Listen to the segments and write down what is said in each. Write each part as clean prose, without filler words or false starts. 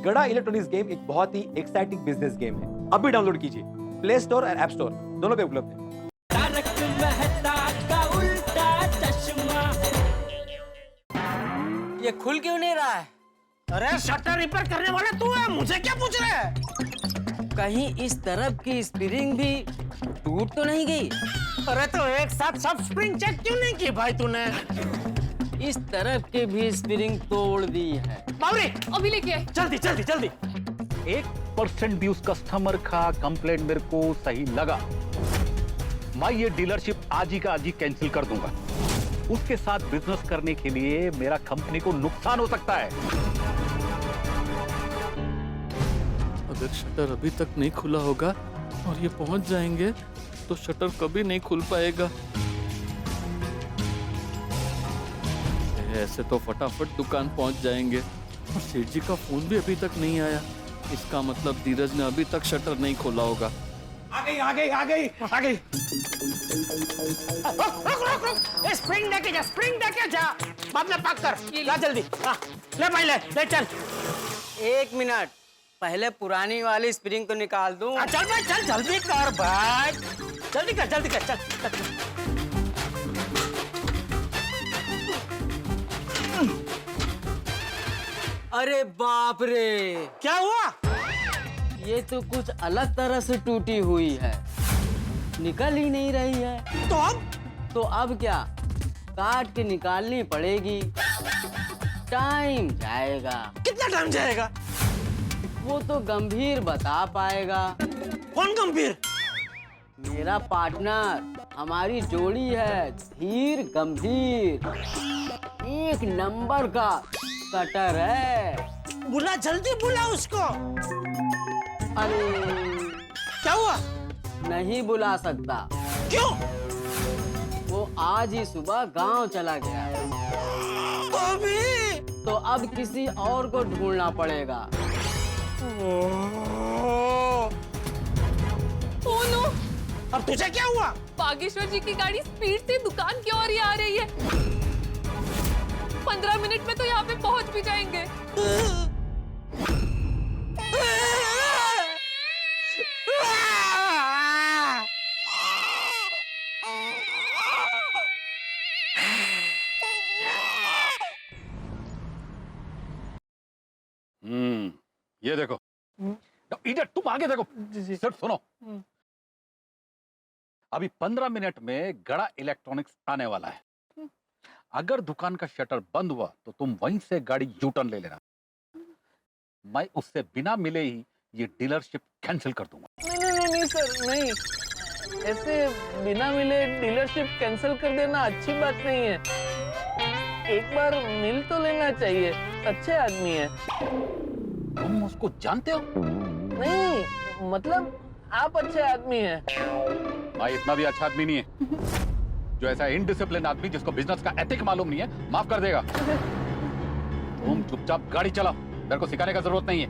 गड़ा electronics game एक बहुत ही एक्साइटिंग बिजनेस गेम है। अभी डाउनलोड कीजिए, प्ले स्टोर और ऐप स्टोर दोनों पे उपलब्ध है। तारक मेहता का उल्टा चश्मा। ये खुल क्यों नहीं रहा है? अरे शटर रिपेयर करने वाला तू है, मुझे क्या पूछ रहा है? कहीं इस तरफ की स्प्रिंग भी टूट तो नहीं गई? अरे तो एक साथ सब स्प्रिंग चेक क्यों नहीं की भाई तूने? इस तरफ की भी स्प्रिंग तोड़ दी है। बावरी अभी लेके आए। जल्दी जल्दी जल्दी। 1% भी उस कस्टमर का कंप्लेंट मेरे को सही लगा, मैं ये डीलरशिप आज ही का आज ही कैंसिल कर दूंगा। उसके साथ बिजनेस करने के लिए मेरा कंपनी को नुकसान हो सकता है। अगर शटर अभी तक नहीं खुला होगा और ये पहुंच जाएंगे तो शटर कभी नहीं खुल पाएगा। ऐसे तो फटाफट दुकान पहुंच जाएंगे। और सेठ जी का फोन भी अभी तक नहीं आया, इसका मतलब धीरज ने अभी तक शटर नहीं खोला होगा। आ गई आ गई आ गई आ गई। रुक रुक रुक रुक, ये स्प्रिंग लेके जा, स्प्रिंग लेके जा। बाद में पैक कर, ला जल्दी। हाँ, ले भाई ले चल। 1 मिनट, पहले पुरानी वाली स्प्रिंग तो निकाल दूं। चल भाई चल, जल्दी कर भाई, जल्दी कर चल। अरे बाप रे, क्या हुआ? ये तो कुछ अलग तरह से टूटी हुई है, निकल ही नहीं रही है। तो अब क्या, काट के निकालनी पड़ेगी। टाइम जाएगा। कितना टाइम जाएगा? वो तो गंभीर बता पाएगा। कौन गंभीर? मेरा पार्टनर, हमारी जोड़ी है धीर गंभीर, 1 नंबर का कटर है। बुला, जल्दी बुला उसको। अरे क्या हुआ? नहीं बुला सकता। क्यों? वो आज ही सुबह गांव चला गया है। तो अब किसी और को ढूंढना पड़ेगा। ओ नो, अब तुझे क्या हुआ? बागेश्वर जी की गाड़ी स्पीड से दुकान की ओर ही आ रही है। 15 मिनट में तो यहाँ पे पहुँच भी जाएंगे। ये देखो इधर, तुम आगे देखो। सिर्फ सुनो, अभी 15 मिनट में गड़ा इलेक्ट्रॉनिक्स आने वाला है। अगर दुकान का शटर बंद हुआ तो तुम वहीं से गाड़ी यू टर्न ले लेना। मैं उससे बिना मिले ही ये डीलरशिप कैंसिल कर दूंगा। नहीं सर, नहीं, ऐसे बिना मिले डीलरशिप कैंसिल कर देना अच्छी बात नहीं है। एक बार मिल तो लेना चाहिए, अच्छे आदमी है। तुम उसको जानते हो? नहीं, मतलब आप अच्छे आदमी हैं। मैं इतना भी अच्छा आदमी नहीं है जो ऐसा इनडिसिप्लिन आदमी जिसको बिजनेस का एथिक मालूम नहीं है माफ कर देगा। तुम चुपचाप गाड़ी चलाओ, मेरे को सिखाने का जरूरत नहीं है।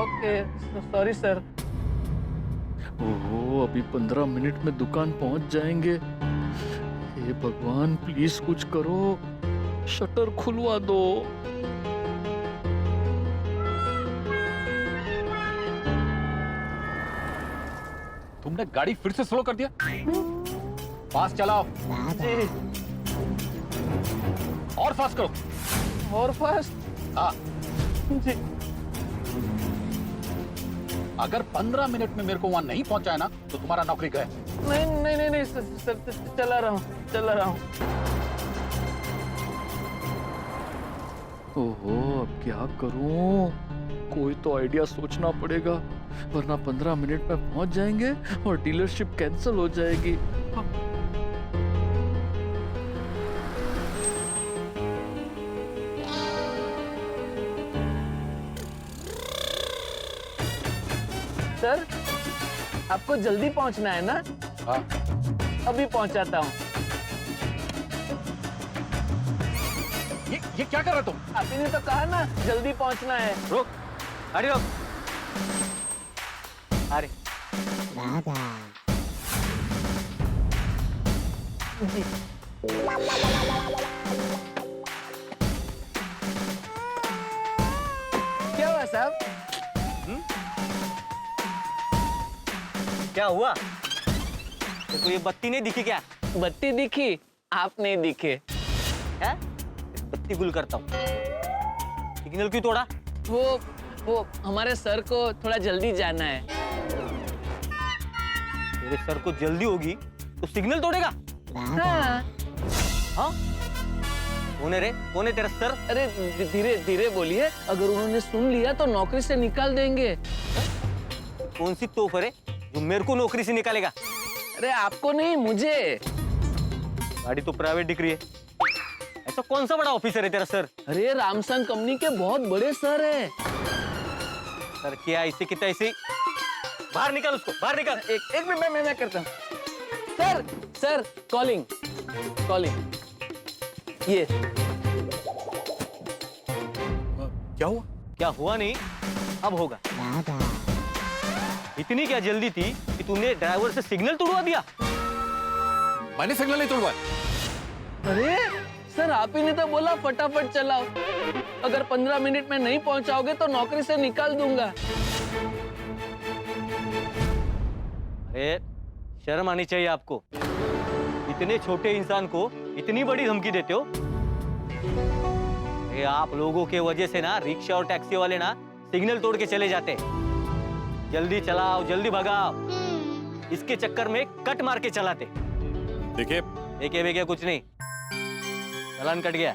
Okay, sorry sir. ओहो, अभी 15 मिनट में दुकान पहुंच जाएंगे। हे भगवान, प्लीज कुछ करो, शटर खुलवा दो। तुमने गाड़ी फिर से स्लो कर दिया। फास्ट चलाओ। जी, और फास्ट करो। और फास्ट। हाँ, जी, अगर 15 मिनट में मेरे को वहां नहीं पहुंचाया ना तो तुम्हारा नौकरी गए। नहीं सर, चला रहा हूँ। ओहो, अब क्या करूं? कोई तो आइडिया सोचना पड़ेगा, वरना 15 मिनट में पहुंच जाएंगे और डीलरशिप कैंसिल हो जाएगी। सर, आपको जल्दी पहुंचना है ना? हाँ, अभी पहुंचाता हूँ। ये क्या कर रहे तुम? आप ही ने तो कहा ना जल्दी पहुंचना है। रुक, अरे रुक, अरे जी, क्या हुआ साहब? क्या हुआ? तो ये बत्ती नहीं दिखी क्या? बत्ती दिखी, आप नहीं दिखे। है? बत्ती गुल करता हूँ। सिग्नल क्यों तोड़ा? वो हमारे सर को थोड़ा जल्दी जाना है। तेरे सर को जल्दी होगी तो सिग्नल तोड़ेगा? हाँ। हाँ? कौन है रे? कौन है तेरा सर? अरे धीरे धीरे बोलिए, अगर उन्होंने सुन लिया तो नौकरी से निकाल देंगे। कौन सी तोफ है रे जो मेरे को नौकरी से निकालेगा? अरे आपको नहीं, मुझे। गाड़ी तो प्राइवेट दिख रही है। ऐसा कौन सा बड़ा ऑफिसर है तेरा सर? अरे रामसन कंपनी के बहुत बड़े सर है। सर क्या ऐसे कितना ऐसे? बाहर निकाल उसको, बाहर निकाल। एक मिनट मैं करता हूँ। Sir calling. ये क्या हुआ? क्या हुआ नहीं, अब होगा। इतनी क्या जल्दी थी कि तूने ड्राइवर से सिग्नल तोड़वा दिया? मैंने सिग्नल नहीं तोड़वाया। अरे सर, आप ही ने तो बोला फटाफट चलाओ। अगर 15 मिनट में नहीं पहुंचाओगे तो नौकरी से निकाल दूंगा। अरे शर्म आनी चाहिए आपको। इतने छोटे इंसान को इतनी बड़ी धमकी देते हो। अरे आप लोगों के वजह से ना रिक्शा और टैक्सी वाले ना सिग्नल तोड़ के चले जाते। जल्दी चलाओ, जल्दी भगाओ, इसके चक्कर में कट मार के चलाते। देखिए देखिए कुछ नहीं, चालान कट गया।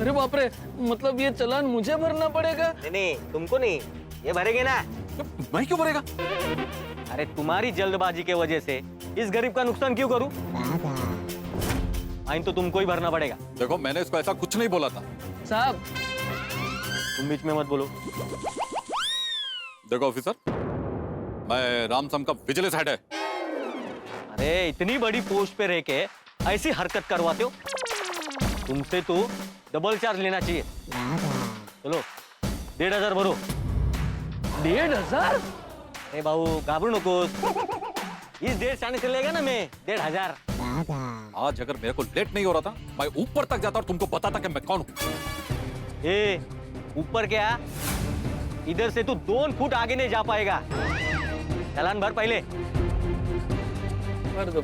अरे बाप रे, मतलब ये चालान मुझे भरना पड़ेगा? नहीं, तुमको नहीं, ये भरेंगे ना। मैं क्यों भरेगा? अरे तुम्हारी जल्दबाजी के वजह से इस गरीब का नुकसान क्यों करूं? फाइन तो तुमको ही भरना पड़ेगा। देखो मैंने इसको ऐसा कुछ नहीं बोला था। साहब, तुम बीच में मत बोलो। देखो ऑफिसर, मैं रामसम का विजिलेंस हेड है। अरे इतनी बड़ी पोस्ट पे रह के ऐसी हरकत करवाते हो? तुमसे तो डबल चार्ज लेना चाहिए। चलो 1500 भरो। 1500? अरे बाबू घाबरू नकोस, इस डेढ़ से आने से लेगा ना मैं 1500। आज अगर मेरे को लेट नहीं हो रहा था, मैं ऊपर तक जाता और तुमको बताता कि मैं कौन हूँ। ए, ऊपर क्या? इधर से तू 2 फुट आगे नहीं जा पाएगा। चालान भर पहले। भर दो।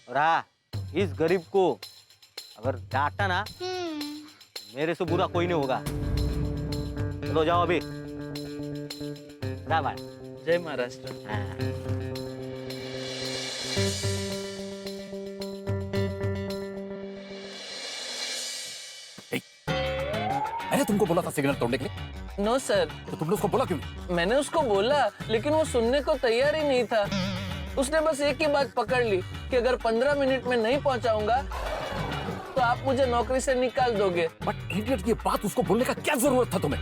और हाँ, इस गरीब को अगर डांटा ना, मेरे से बुरा कोई नहीं होगा। चलो जाओ अभी। जय महाराष्ट्र। मैंने तुमको बोला था सिग्नल तोड़ने के लिए। No sir. तो तुमने उसको बोला क्यों नहीं? मैंने उसको बोला, लेकिन वो सुनने को तैयार ही नहीं था। उसने बस एक ही बात पकड़ ली कि अगर 15 मिनट में नहीं पहुंचाऊंगा तो आप मुझे नौकरी से निकाल दोगे। बट इडियट, ये बात उसको बोलने का क्या जरूरत था तुम्हें?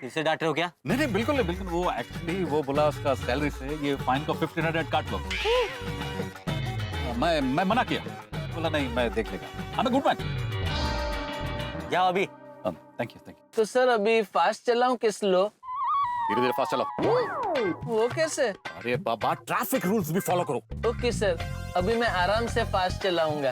फिर से डांट रहे हो क्या? नहीं बिल्कुल नहीं, बिल्कुल। वो एक्चुअली वो बोला उसका सैलरी से ये फाइन को 1500 काट लो। मैं मना किया, बोला नहीं मैं देख लेगा। I'm a good man। जाओ अभी। Thank you. तो सर अभी फास्ट चलाऊं कि स्लो? धीरे फास्ट चलाओ। वो कैसे? अरे बाबा, ट्रैफिक रूल्स भी फॉलो करो। ओके सर, अभी मैं आराम से फास्ट चलाऊंगा।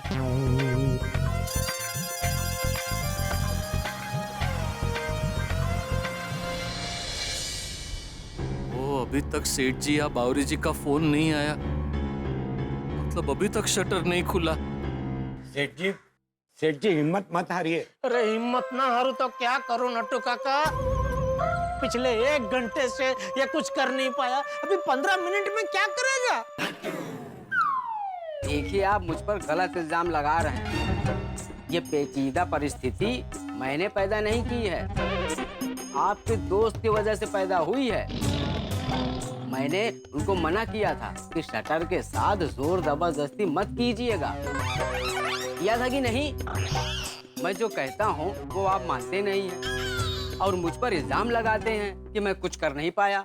ओ, अभी तक सेठ जी या बावरी जी का फोन नहीं आया, मतलब अभी तक शटर नहीं खुला। सेठ जी हिम्मत मत हारिए। अरे हिम्मत ना हारू तो क्या करूं नट्टू काका? पिछले 1 घंटे से ये कुछ कर नहीं पाया, अभी 15 मिनट में क्या करेगा? देखिए, आप मुझ पर गलत इल्जाम लगा रहे हैं। ये पेचीदा परिस्थिति मैंने पैदा नहीं की है, आपके दोस्त की वजह से पैदा हुई है। मैंने उनको मना किया था कि शटर के साथ जोर जबरदस्ती मत कीजिएगा। किया था कि नहीं? मैं जो कहता हूँ वो आप मानते नहीं हैं और मुझ पर इल्जाम लगाते हैं कि मैं कुछ कर नहीं पाया।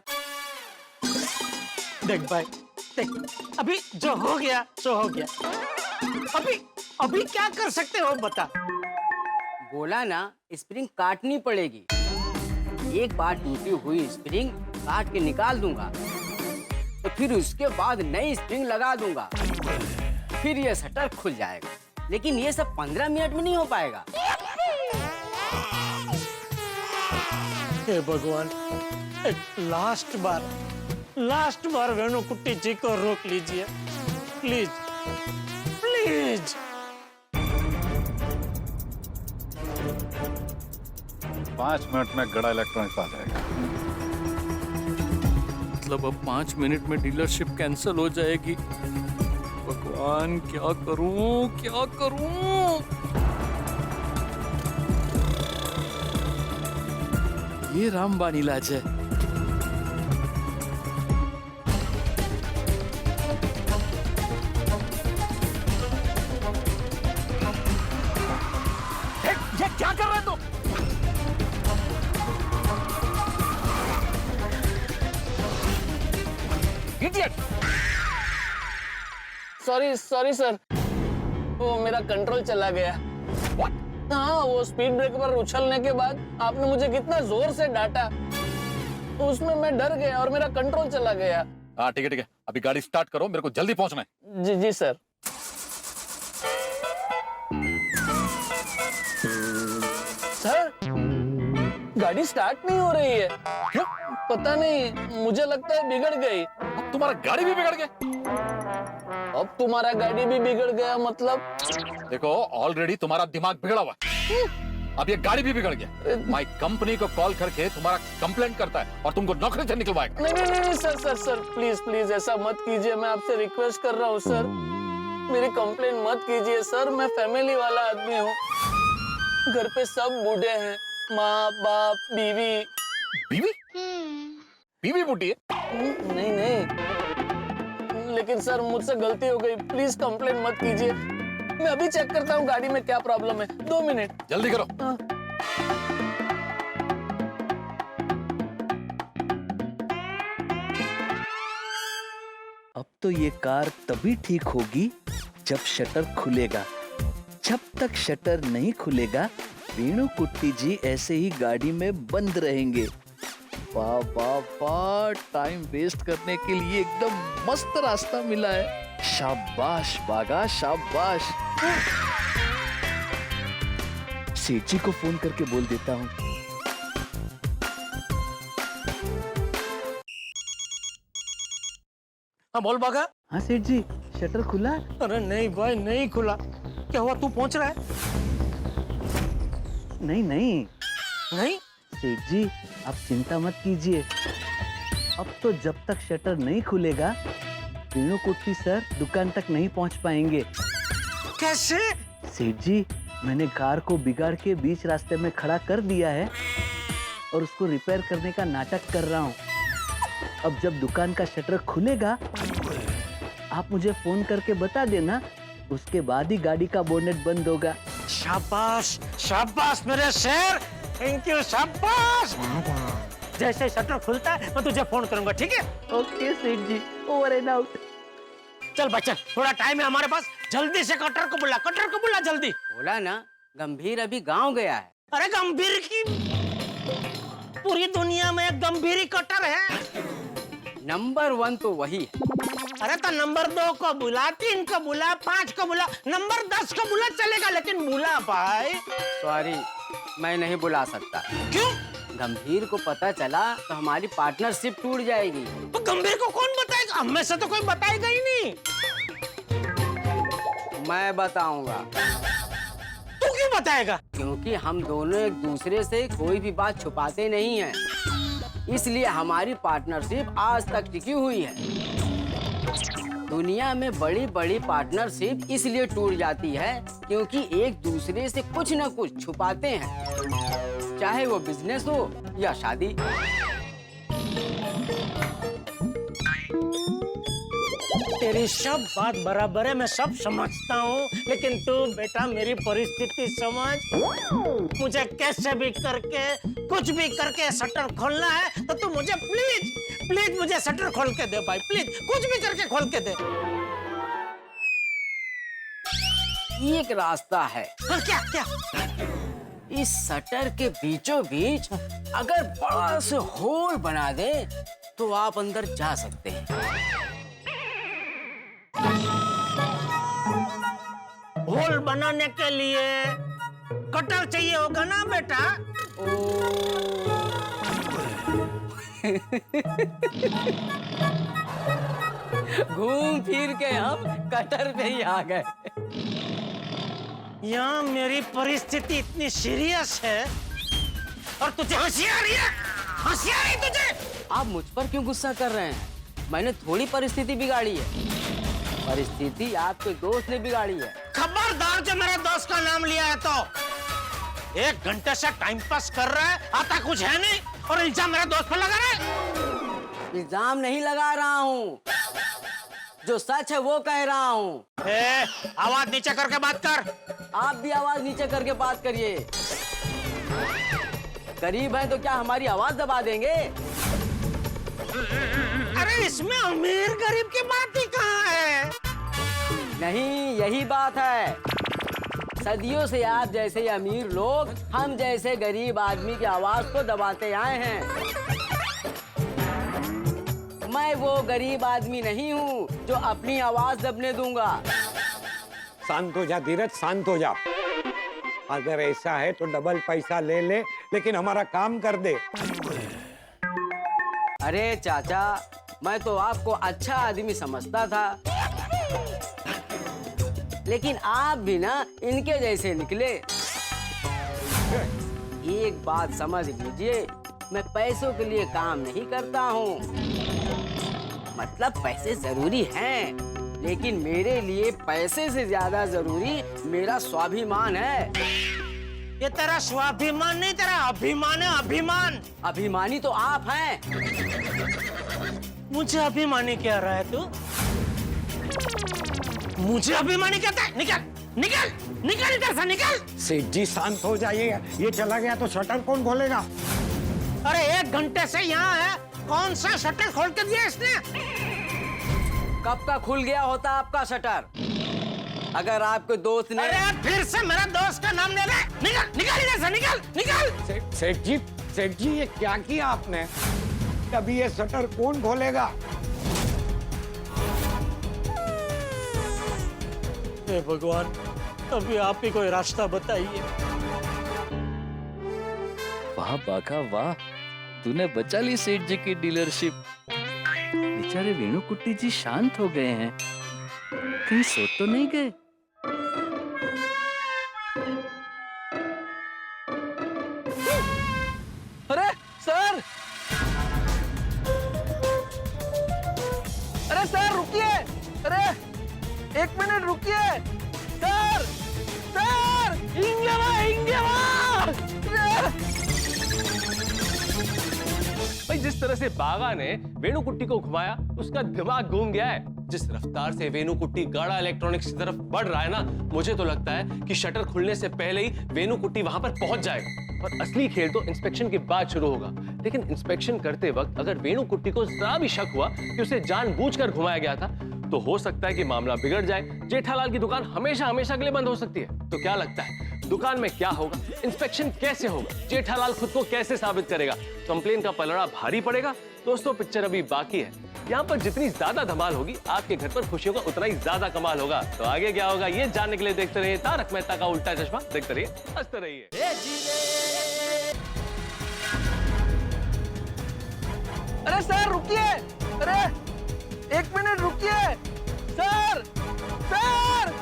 देख भाई, देख, अभी जो हो गया सो हो गया। अभी क्या कर सकते हो बता? बोला ना, स्प्रिंग काटनी पड़ेगी। एक बार टूटी हुई स्प्रिंग काट के निकाल दूंगा, तो फिर उसके बाद नई स्प्रिंग लगा दूंगा। फिर ये शटर खुल जाएगा। लेकिन ये सब 15 मिनट में नहीं हो पाएगा। हे भगवान, एक लास्ट बार वेणुकुट्टी जी को रोक लीजिए, प्लीज प्लीज। 5 मिनट में गड़ा इलेक्ट्रॉनिक्स आ जाएगा। मतलब अब 5 मिनट में डीलरशिप कैंसिल हो जाएगी। भगवान क्या करूं, क्या करूं? ये रामबाण इलाज है। ये क्या कर रहे हो तुम? इडियट! सॉरी सर, वो मेरा कंट्रोल चला गया। हाँ, वो स्पीड ब्रेकर पर उछलने के बाद आपने मुझे कितना जोर से डांटा, उसमें मैं डर गया और मेरा कंट्रोल चला गया। हाँ ठीक है, अभी गाड़ी स्टार्ट करो, मेरे को जल्दी पहुंचना है। जी जी सर। सर, गाड़ी स्टार्ट नहीं हो रही है। क्यों? पता नहीं, मुझे लगता है बिगड़ गई। अब तुम्हारा गाड़ी भी बिगड़ गया? अब तुम्हारा गाड़ी भी बिगड़ गया मतलब? देखो, ऑलरेडी तुम्हारा दिमाग बिगड़ा हुआ है, अब ये गाड़ी भी बिगड़ गया। माई कंपनी को कॉल करके तुम्हारा कंप्लेंट करता है और तुमको नौकरी से निकलवाएगा। नहीं सर प्लीज ऐसा मत कीजिए, मैं आपसे रिक्वेस्ट कर रहा हूँ सर, मेरी कंप्लेंट मत कीजिए सर। मैं फैमिली वाला आदमी हूँ, घर पे सब बूढ़े हैं, माँ बाप बीवी। बीवी बूढ़ी है? नहीं, लेकिन सर मुझसे गलती हो गई, प्लीज कंप्लेंट मत कीजिए। मैं अभी चेक करता हूँ गाड़ी में क्या प्रॉब्लम है। 2 मिनट। जल्दी करो। हाँ। अब तो ये कार तभी ठीक होगी जब शटर खुलेगा। जब तक शटर नहीं खुलेगा, वेणुकुट्टी जी ऐसे ही गाड़ी में बंद रहेंगे। वाह वाह वाह, टाइम वेस्ट करने के लिए एकदम मस्त रास्ता मिला है। शाबाश बागा, शाबाश। सेठ जी को फोन करके बोल देता हूँ। हाँ बोल बागा। हाँ सेठ जी, शटर खुला? अरे नहीं भाई, नहीं खुला। क्या हुआ, तू पहुंच रहा है? नहीं सेठ जी, आप चिंता मत कीजिए। अब तो जब तक शटर नहीं खुलेगा, वेणुकुट्टी सर दुकान तक नहीं पहुंच पाएंगे। कैसे? सेठ जी, मैंने कार को बिगाड़ के बीच रास्ते में खड़ा कर दिया है और उसको रिपेयर करने का नाटक कर रहा हूँ। अब जब दुकान का शटर खुलेगा, आप मुझे फोन करके बता देना, उसके बाद ही गाड़ी का बोनेट बंद होगा। शाबाश शाबाश मेरे शेर, थैंक यू, शाबाश। जैसे शटर खुलता है मैं तुझे फोन करूंगा, ठीक है? ओके सेठ जी, ओवर एंड आउट। चल बच्चा, थोड़ा टाइम है हमारे पास, जल्दी से कटर को बुला जल्दी। बोला ना, गंभीर अभी गांव गया है। अरे गंभीर की पूरी दुनिया में एक गंभीर ही कटर है। नंबर 1 तो वही है। अरे तो नंबर 2 को बुला, 3 को बुला, 5 को बुला, नंबर 10 को बुला, चलेगा, लेकिन बुला भाई। सॉरी, मैं नहीं बुला सकता। क्यों? गंभीर को पता चला तो हमारी पार्टनरशिप टूट जाएगी। तो गंभीर को कौन बताएगा? हम में से तो कोई बताएगा ही नहीं। मैं बताऊंगा। तू क्यों बताएगा? क्योंकि हम दोनों एक दूसरे से कोई भी बात छुपाते नहीं हैं, इसलिए हमारी पार्टनरशिप आज तक टिकी हुई है। दुनिया में बड़ी बड़ी पार्टनरशिप इसलिए टूट जाती है क्योंकि एक दूसरे से कुछ न कुछ छुपाते हैं, चाहे वो बिजनेस हो या शादी। तेरी सब बात बराबर है, मैं सब समझता हूँ, लेकिन तू बेटा मेरी परिस्थिति समझ। मुझे कैसे भी करके, कुछ भी करके शटर खोलना है, तो तू मुझे प्लीज मुझे शटर खोल के दे भाई, प्लीज कुछ भी करके खोल के दे। एक रास्ता है। हाँ, क्या? इस शटर के बीचों बीच अगर बड़ा से होल बना दे तो आप अंदर जा सकते हैं। रोल बनाने के लिए कटर चाहिए होगा ना बेटा? घूम फिर के हम कटर पे ही आ गए। यहाँ मेरी परिस्थिति इतनी सीरियस है और तुझे होशियारी है? होशियारी तुझे? आप मुझ पर क्यों गुस्सा कर रहे हैं? मैंने थोड़ी परिस्थिति बिगाड़ी है, परिस्थिति आपके दोस्त ने बिगाड़ी है। खबरदार जो मेरे दोस्त का नाम लिया है तो 1 घंटे से टाइम पास कर रहा है, आता कुछ है नहीं और इल्जाम मेरे दोस्त पर लगा रहा है। इल्जाम नहीं लगा रहा हूँ, जो सच है वो कह रहा हूँ। आवाज नीचे करके बात कर। आप भी आवाज नीचे करके बात करिए। गरीब है तो क्या हमारी आवाज दबा देंगे? अरे इसमें अमीर गरीब की बात ही कहाँ है? नहीं, यही बात है। सदियों से आप जैसे अमीर लोग हम जैसे गरीब आदमी की आवाज को दबाते आए हैं। मैं वो गरीब आदमी नहीं हूँ जो अपनी आवाज दबने दूंगा। शांत हो जा धीरज, शांत हो जा। अगर ऐसा है तो डबल पैसा ले ले, लेकिन हमारा काम कर दे। अरे चाचा, मैं तो आपको अच्छा आदमी समझता था, लेकिन आप भी ना इनके जैसे निकले। एक बात समझ लीजिए, मैं पैसों के लिए काम नहीं करता हूँ। मतलब पैसे जरूरी हैं, लेकिन मेरे लिए पैसे से ज्यादा जरूरी मेरा स्वाभिमान है। ये तेरा स्वाभिमान नहीं, तेरा अभिमान है। अभिमान। अभिमानी तो आप हैं। मुझे अभिमानी कह रहा है तू? मुझे अभिमानी कहता है? निकल निकल निकल इधर से, निकल। सेठ जी शांत हो जाइए, ये चला गया तो शटर कौन खोलेगा? अरे 1 घंटे से यहाँ है, कौन सा शटर खोल के दिया इसने? कब का खुल गया होता आपका शटर? अगर आपके दोस्त ने... अरे फिर से मेरा दोस्त का नाम ले रहे? निकल निकल इधर से, निकल निकल। सेठ जी ये क्या किया आपने? अभी ये शटर कौन खोलेगा? हे भगवान, अभी आप ही कोई रास्ता बताइए। वाह बाघा वाह, तूने बचा ली सेठ जी की डीलरशिप। बेचारे वेणुकुट्टी जी शांत हो गए हैं, कहीं सो तो नहीं गए? अरे सर, अरे सर रुकिए, अरे 1 मिनट रुकिए सर, सर भाई जिस तरह से बागा ने वेणुकुट्टी को घुमाया उसका दिमाग घूम गया है। जिस रफ्तार से वेणुकुट्टी गाड़ा इलेक्ट्रॉनिक्स की तरफ बढ़ रहा है ना, मुझे तो लगता है कि शटर खुलने से पहले ही वेणुकुट्टी वहां पर पहुंच जाएगा और असली खेल तो इंस्पेक्शन के बाद शुरू होगा। लेकिन इंस्पेक्शन करते वक्त अगर वेणुकुट्टी को जरा भी शक हुआ कि उसे जानबूझकर घुमाया गया था तो हो सकता है कि मामला बिगड़ जाए। जेठालाल की दुकान हमेशा हमेशा के लिए बंद हो सकती है। तो क्या लगता है दुकान में क्या होगा? इंस्पेक्शन कैसे होगा? जेठालाल खुद को कैसे साबित करेगा? कंप्लेन का पलड़ा भारी पड़ेगा। दोस्तों पिक्चर अभी बाकी है। यहाँ पर जितनी ज्यादा धमाल होगी आपके घर पर खुशियों का उतना ही ज्यादा कमाल होगा। तो आगे क्या होगा ये जानने के लिए देखते रहिए तारक मेहता का उल्टा चश्मा। देखते रहिए, हंसते रहिए। अरे सर रुकिए, अरे 1 मिनट रुकिए सर, सर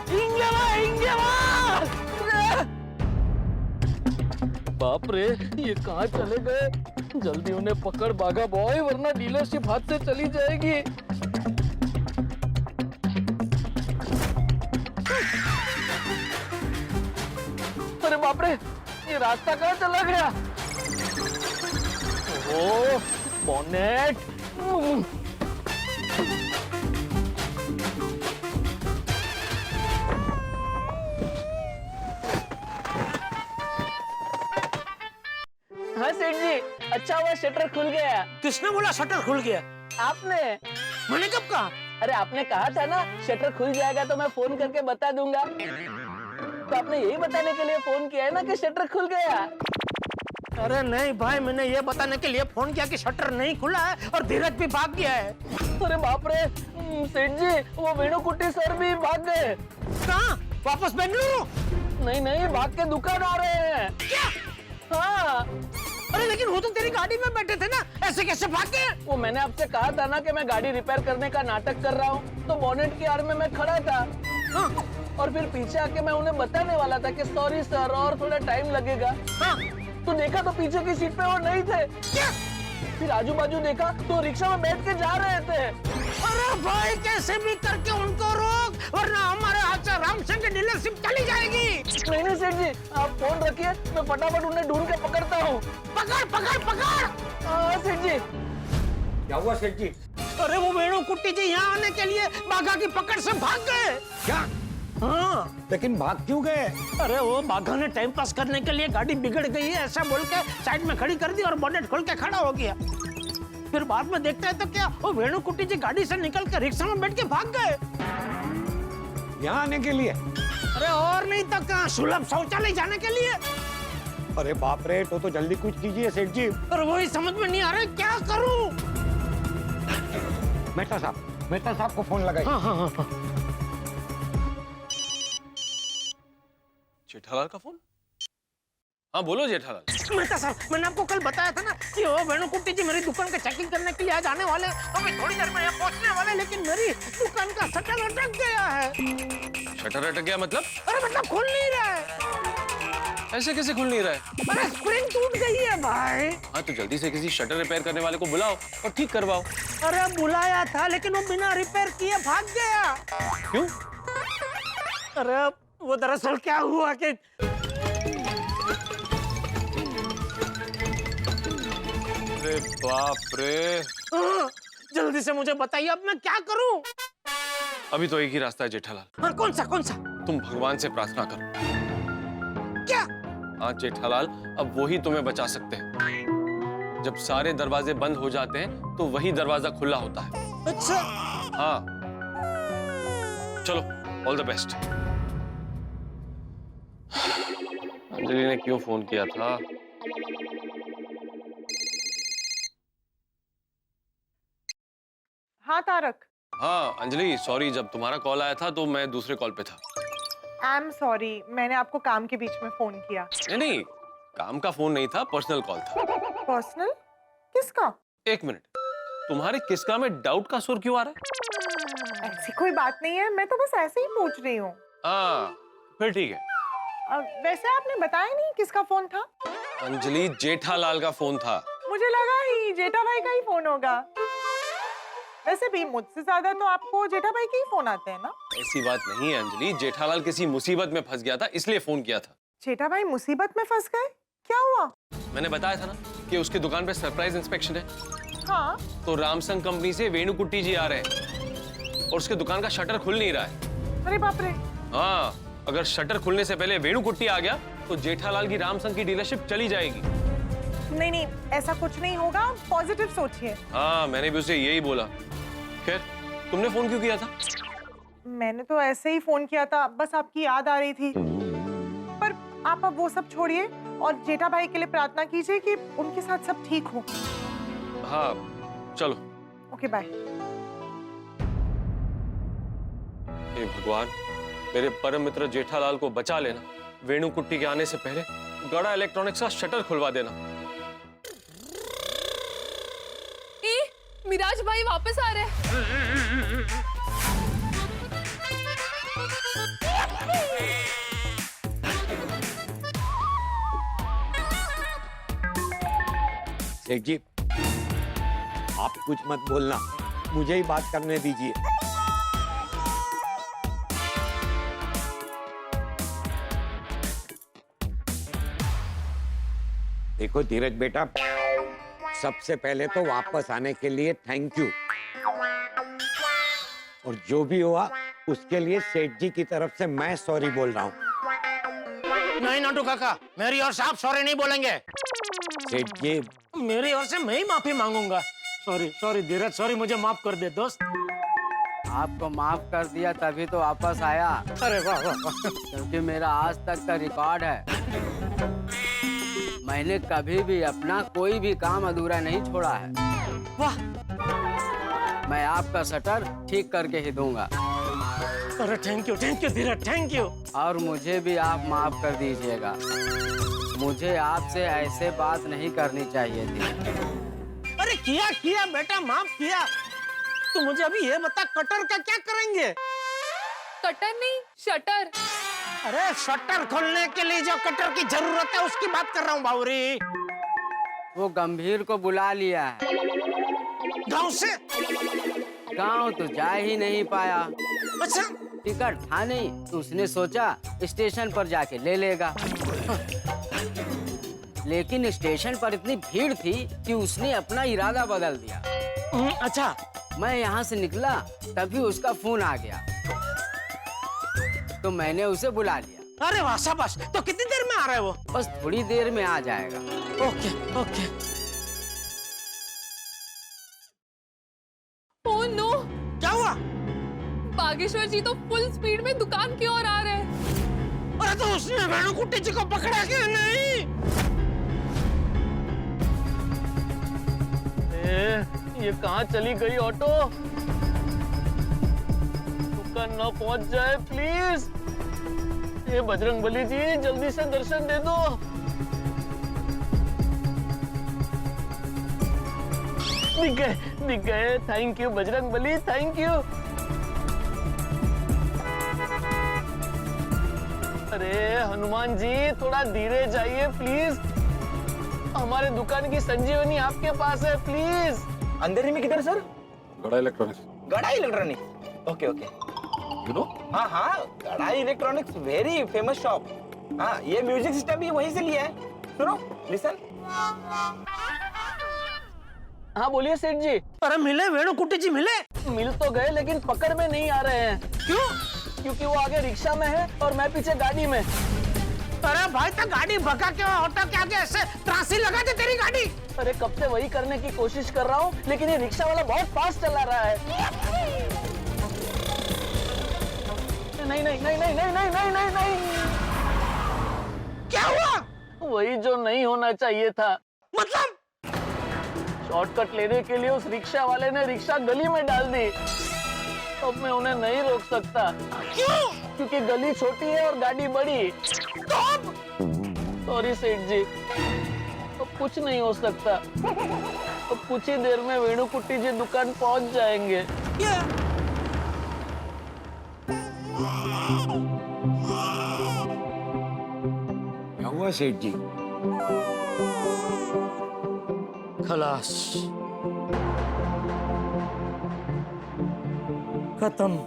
बाप रे, ये कहाँ चले गए? जल्दी उन्हें पकड़ बागा बॉय, वरना डीलरशिप हाथ से चली जाएगी। अरे बाप रे, ये रास्ता कहाँ चला गया? ओह बॉनेट। हाँ सेठ जी, अच्छा हुआ शटर खुल गया। किसने बोला शटर खुल गया? आपने। मैंने कब कहा? अरे आपने कहा था ना शटर खुल जाएगा तो मैं फोन करके बता दूंगा। तो आपने यही बताने के लिए फोन किया है ना कि शटर खुल गया। अरे नहीं भाई, मैंने ये बताने के लिए फोन किया कि शटर नहीं खुला है और धीरज भी भाग गया है। अरे बाप रे सेठ जी, वो वेणुकुट्टी सर भी भाग गए। कहाँ? वापस बेंगलुरु? नहीं नहीं, भाग के दुकान आ रहे हैं। क्या? हाँ। अरे लेकिन वो तो तेरी गाड़ी में बैठे थे ना, ऐसे कैसे भाग गए? वो मैंने आपसे कहा था ना कि मैं गाड़ी रिपेयर करने का नाटक कर रहा हूँ, तो बोनेट की आड़ में मैं खड़ा था। हाँ। और फिर पीछे आके मैं उन्हें बताने वाला था कि सॉरी सर, और थोड़ा टाइम लगेगा। हाँ। तो देखा तो पीछे की सीट पे वो नहीं थे। क्या? फिर आजू बाजू देखा तो रिक्शा में बैठ के जा रहे थे। अरे भाई कैसे भी करके उनको रोक, वरना हमारे हाथ से रामसिंह की डीलरशिप चली जाएगी। नहीं नहीं सेठ जी, आप फोन रखिए, मैं फटाफट उन्हें ढूंढ के पकड़ता हूँ। पकड़ पकड़ पकड़। हाँ सेठ जी। क्या हुआ सेठ जी? अरे वो वेणु कुट्टी जी यहाँ आने के लिए बाघा की पकड़ से भाग गए। क्या? हाँ। लेकिन भाग क्यों गए? अरे वो बाघा ने टाइम पास करने के लिए गाड़ी बिगड़ गई है ऐसा बोल के साइड में खड़ी कर दी और बोनेट खोल के खड़ा हो गया। फिर बाद में देखते हैं तो क्या, वो वेणु कुट्टी जी गाड़ी से निकल कर रिक्शा में बैठ के भाग गए। यहाँ आने के लिए? अरे और नहीं तो कहाँ, सुलभ शौचालय जाने के लिए। अरे बाप रे, तो जल्दी कुछ कीजिए सेठ जी। और वही समझ में नहीं आ रहा क्या करूं। मेहता साहब को फोन लगाइए। हाँ हाँ हाँ। जेठालाल का फोन? हाँ बोलो जेठालाल। मेहता साहब, मैंने आपको कल बताया था ना कि वो वेणु कुट्टी जी मेरी दुकान का चेकिंग करने के लिए आज आने वाले, अभी थोड़ी देर में यहाँ पहुँचने वाले, लेकिन मेरी दुकान का शटर अटक गया है। शटर अटक गया मतलब? अरे मतलब खुल नहीं रहा है। ऐसे कैसे खुल नहीं रहा है? अरे स्प्रिंग टूट गई है भाई। हाँ तो जल्दी से किसी शटर रिपेयर करने वाले को बुलाओ और ठीक करवाओ। अरे बुलाया था लेकिन वो बिना रिपेयर किए भाग गया। क्यों? अरे वो दरअसल क्या हुआ कि अरे बाप रे। जल्दी से मुझे बताइए अब मैं क्या करूं? अभी तो एक ही रास्ता है जेठालाल। हाँ कौन सा? तुम भगवान से प्रार्थना करो। क्या? हाँ जेठालाल, अब वही तुम्हें बचा सकते हैं। जब सारे दरवाजे बंद हो जाते हैं तो वही दरवाजा खुला होता है। अच्छा। हाँ चलो, ऑल द बेस्ट। अंजलि ने क्यों फोन किया था? हाँ तारक। हाँ अंजलि, सॉरी, जब तुम्हारा कॉल आया था तो मैं दूसरे कॉल पे था। आई एम सॉरी, मैंने आपको काम के बीच में फोन किया। नहीं, काम का फोन नहीं था, पर्सनल कॉल था। पर्सनल? किसका? एक मिनट, तुम्हारे किसका में डाउट का सुर क्यों आ रहा है? ऐसी कोई बात नहीं है, मैं तो बस ऐसे ही पूछ रही हूँ। हाँ फिर ठीक है। वैसे आपने बताया नहीं किसका फोन था? अंजलि, जेठालाल का फोन था। मुझे लगा ही जेठा भाई का ही फोन होगा। वैसे भी मुझसे ज्यादा तो आपको जेठा भाई के ही फोन आते हैं ना? ऐसी बात नहीं है अंजलि, जेठालाल किसी मुसीबत में फंस गया था इसलिए फोन किया था। जेठा भाई मुसीबत में फंस गए? क्या हुआ? मैंने बताया था ना कि उसकी दुकान पे सरप्राइज इंस्पेक्शन है। हाँ। तो रामसंग कंपनी से वेणु कुट्टी जी आ रहे हैं और उसके दुकान का शटर खुल नहीं रहा है। अरे बाप रे। हाँ, अगर शटर खुलने से पहले वेणु कुट्टी आ गया तो जेठालाल की रामसंग की डीलरशिप चली जाएगी। नहीं, ऐसा कुछ नहीं होगा, पॉजिटिव सोचिए। हाँ, मैंने भी उसे यही बोला। खैर, तुमने फोन क्यों किया था? मैंने तो ऐसे ही फोन किया था, बस आपकी याद आ रही थी। पर आप अब वो सब छोड़िए और जेठा भाई के लिए प्रार्थना कीजिए कि उनके साथ सब ठीक हो। हाँ चलो। Okay bye. हे भगवान, मेरे परम मित्र जेठालाल को बचा लेना। वेणु कुट्टी के आने से पहले गड़ा इलेक्ट्रॉनिक्स का शटर खुलवा देना। मिराज भाई वापस आ रहे हैं। सेठ जी, आप कुछ मत बोलना, मुझे ही बात करने दीजिए। देखो धीरज बेटा, सबसे पहले तो वापस आने के लिए थैंक यू, और जो भी हुआ उसके लिए सेठ जी की तरफ से मैं सॉरी बोल रहा हूँ। नहीं नोटू काका, मेरी ओर से आप सॉरी नहीं बोलेंगे। सेठ जी, मेरी ओर से मैं ही माफी मांगूंगा। सॉरी धीरज, सॉरी, मुझे माफ कर दे दोस्त। आपको माफ कर दिया तभी तो वापस आया। अरे वाह वाह वाह। क्योंकि मेरा आज तक का रिकॉर्ड है, मैंने कभी भी अपना कोई भी काम अधूरा नहीं छोड़ा है। वाह। मैं आपका शटर ठीक करके ही दूंगा। अरे thank you Dheeraj, thank you. और मुझे भी आप माफ कर दीजिएगा, मुझे आपसे ऐसे बात नहीं करनी चाहिए थी। अरे किया बेटा, माफ किया। तू मुझे अभी ये बता, कटर का क्या करेंगे? कटर नहीं, शटर। अरे शटर खोलने के लिए जो कटर की जरूरत है उसकी बात कर रहा हूँ बावरी। वो गंभीर को बुला लिया है। गांव से? गांव तो जा ही नहीं पाया। अच्छा, टिकट था नहीं तो उसने सोचा स्टेशन पर जाके ले लेगा। लेकिन स्टेशन पर इतनी भीड़ थी कि उसने अपना इरादा बदल दिया। अच्छा। मैं यहाँ से निकला तभी उसका फोन आ गया, तो मैंने उसे बुला लिया। अरे वाह, शाबाश। तो कितनी देर में आ रहा है वो? बस थोड़ी देर में आ जाएगा। Okay okay. ओह नो, क्या हुआ? बागेश्वर जी तो फुल स्पीड में दुकान की ओर आ रहे हैं। अरे तो उसने वेणुकुट्टी जी को पकड़ा क्यों नहीं? ये कहाँ चली गई ऑटो? दुकान न पहुंच जाए प्लीज। ये बजरंगबली जी जल्दी से दर्शन दे दो। दिख गए। Thank you Bajrangbali, thank you. अरे हनुमान जी थोड़ा धीरे जाइए प्लीज। हमारे दुकान की संजीवनी आपके पास है, प्लीज। अंधेरी में किधर सर? गड़ा इलेक्ट्रॉनिक्स। गड़ा electronics, okay okay. You know? हाँ, गड़ा इलेक्ट्रॉनिक्स वेरी फेमस शॉप। हाँ, ये म्यूजिक सिस्टम भी वहीं से लिया है। सुनो, लिसन। हाँ बोलिए सेठ जी। अरे मिले वेणुकुट्टी जी? मिल तो गए लेकिन पकड़ में नहीं आ रहे हैं। क्यों? क्योंकि वो आगे रिक्शा में है और मैं पीछे गाड़ी में। अरे भाई, तो गाड़ी भगा के ऑटो के आगे ऐसे त्रासी लगा दे तेरी गाड़ी। अरे कब से वही करने की कोशिश कर रहा हूँ, लेकिन ये रिक्शा वाला बहुत फास्ट चला रहा है। नहीं। क्या हुआ? वही जो नहीं होना चाहिए था। मतलब? शॉर्टकट लेने के लिए उस रिक्शा वाले ने रिक्शा गली में डाल दी। अब मैं उन्हें नहीं रोक सकता। क्यों? क्योंकि गली छोटी है और गाड़ी बड़ी। सॉरी सेठ जी, अब कुछ नहीं हो सकता। अब कुछ ही देर में वेणुकुट्टी जी दुकान पहुंच जाएंगे। क्या हुआ सेठ जी? खलास, खत्म।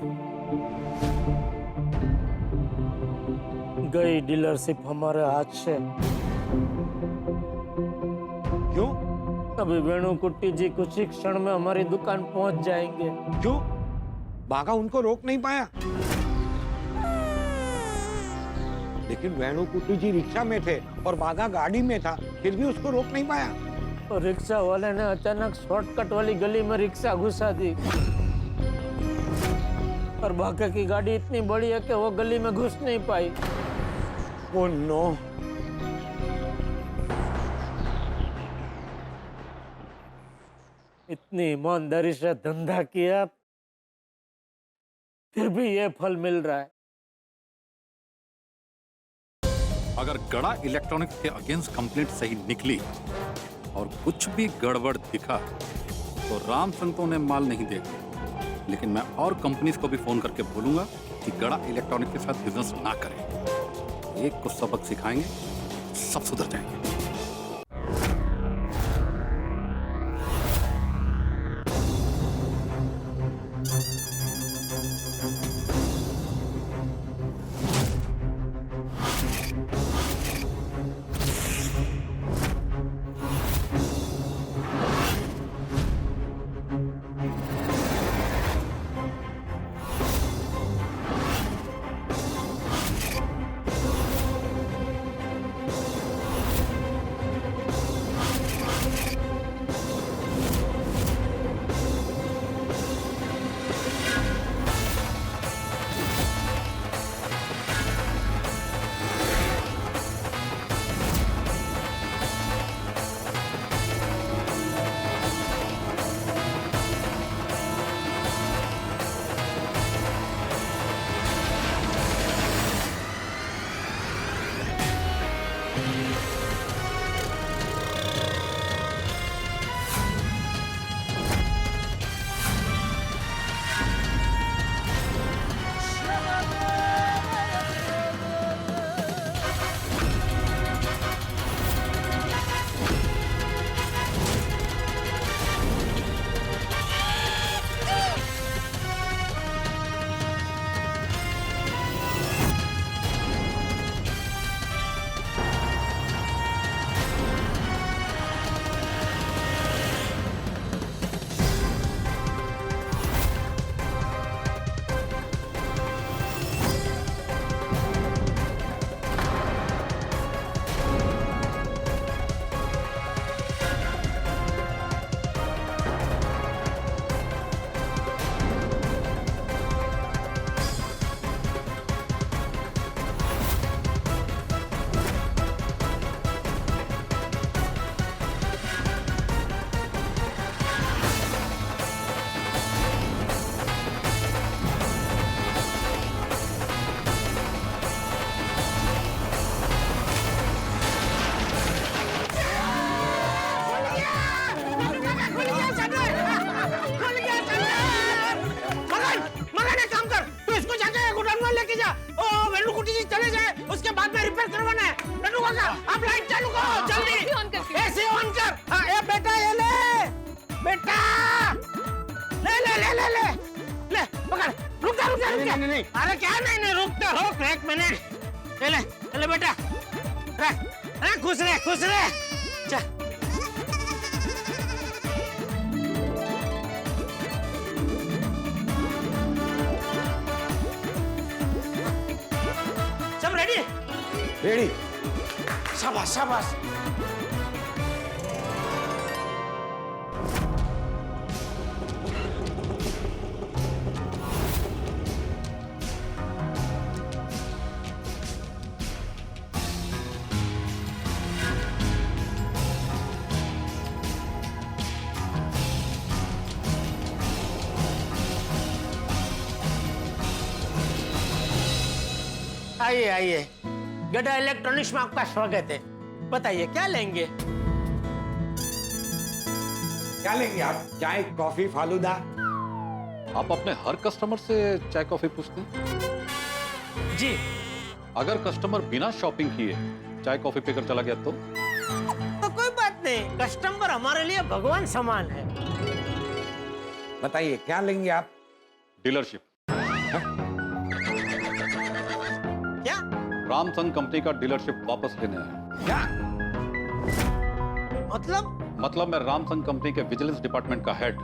गई डीलरशिप हमारे हाथ से। क्यों? अभी वेणुकुट्टी जी कुछ ही क्षण में हमारी दुकान पहुंच जाएंगे। क्यों? बागा उनको रोक नहीं पाया। लेकिन वेणुकुट्टी जी रिक्शा में थे और बागा गाड़ी में था, फिर भी उसको रोक नहीं पाया। और रिक्शा वाले ने अचानक शॉर्टकट वाली गली में रिक्शा घुसा दी और बागा की गाड़ी इतनी बड़ी है कि वो गली में घुस नहीं पाई। Oh no. इतनी ईमानदारी से धंधा किया, फिर भी ये फल मिल रहा है। अगर गड़ा इलेक्ट्रॉनिक्स के अगेंस्ट कंप्लेंट सही निकली और कुछ भी गड़बड़ दिखा तो राम संतो ने माल नहीं देगा। लेकिन मैं और कंपनीज को भी फोन करके बोलूंगा कि गड़ा इलेक्ट्रॉनिक के साथ बिजनेस ना करें। एक को सबक सिखाएंगे, सब सुधर जाएंगे। वेणुकुटी जी चले जाए, उसके बाद में रिपेयर करवाना है। नटू काका, आप लाइट चालू करो जल्दी। ऐसे ऑन कर। हाँ, ये बेटा ये ले, बेटा ले ले ले ले ले ले पकड़। रुक जा रुक जा रुक जा। नहीं अरे क्या नहीं रुक जा, रुक एक मिनट। ले ले ले बेटा, रख खुश रह चल। सब रेडी? रेडी। शाबाश शाबाश। आइए आइए, गड्ढा इलेक्ट्रॉनिक्स में आपका स्वागत है। बताइए क्या लेंगे? क्या लेंगे आप? चाय, कॉफी, फालूदा? आप अपने हर कस्टमर से चाय कॉफी पूछते हैं? जी। अगर कस्टमर बिना शॉपिंग किए चाय कॉफी पीकर चला गया तो कोई बात नहीं, कस्टमर हमारे लिए भगवान समान है। बताइए क्या लेंगे आप? डीलरशिप। क्या? रामसंग कंपनी का डीलरशिप वापस लेने आया। क्या मतलब मैं रामसंग कंपनी के विजिलेंस डिपार्टमेंट का हेड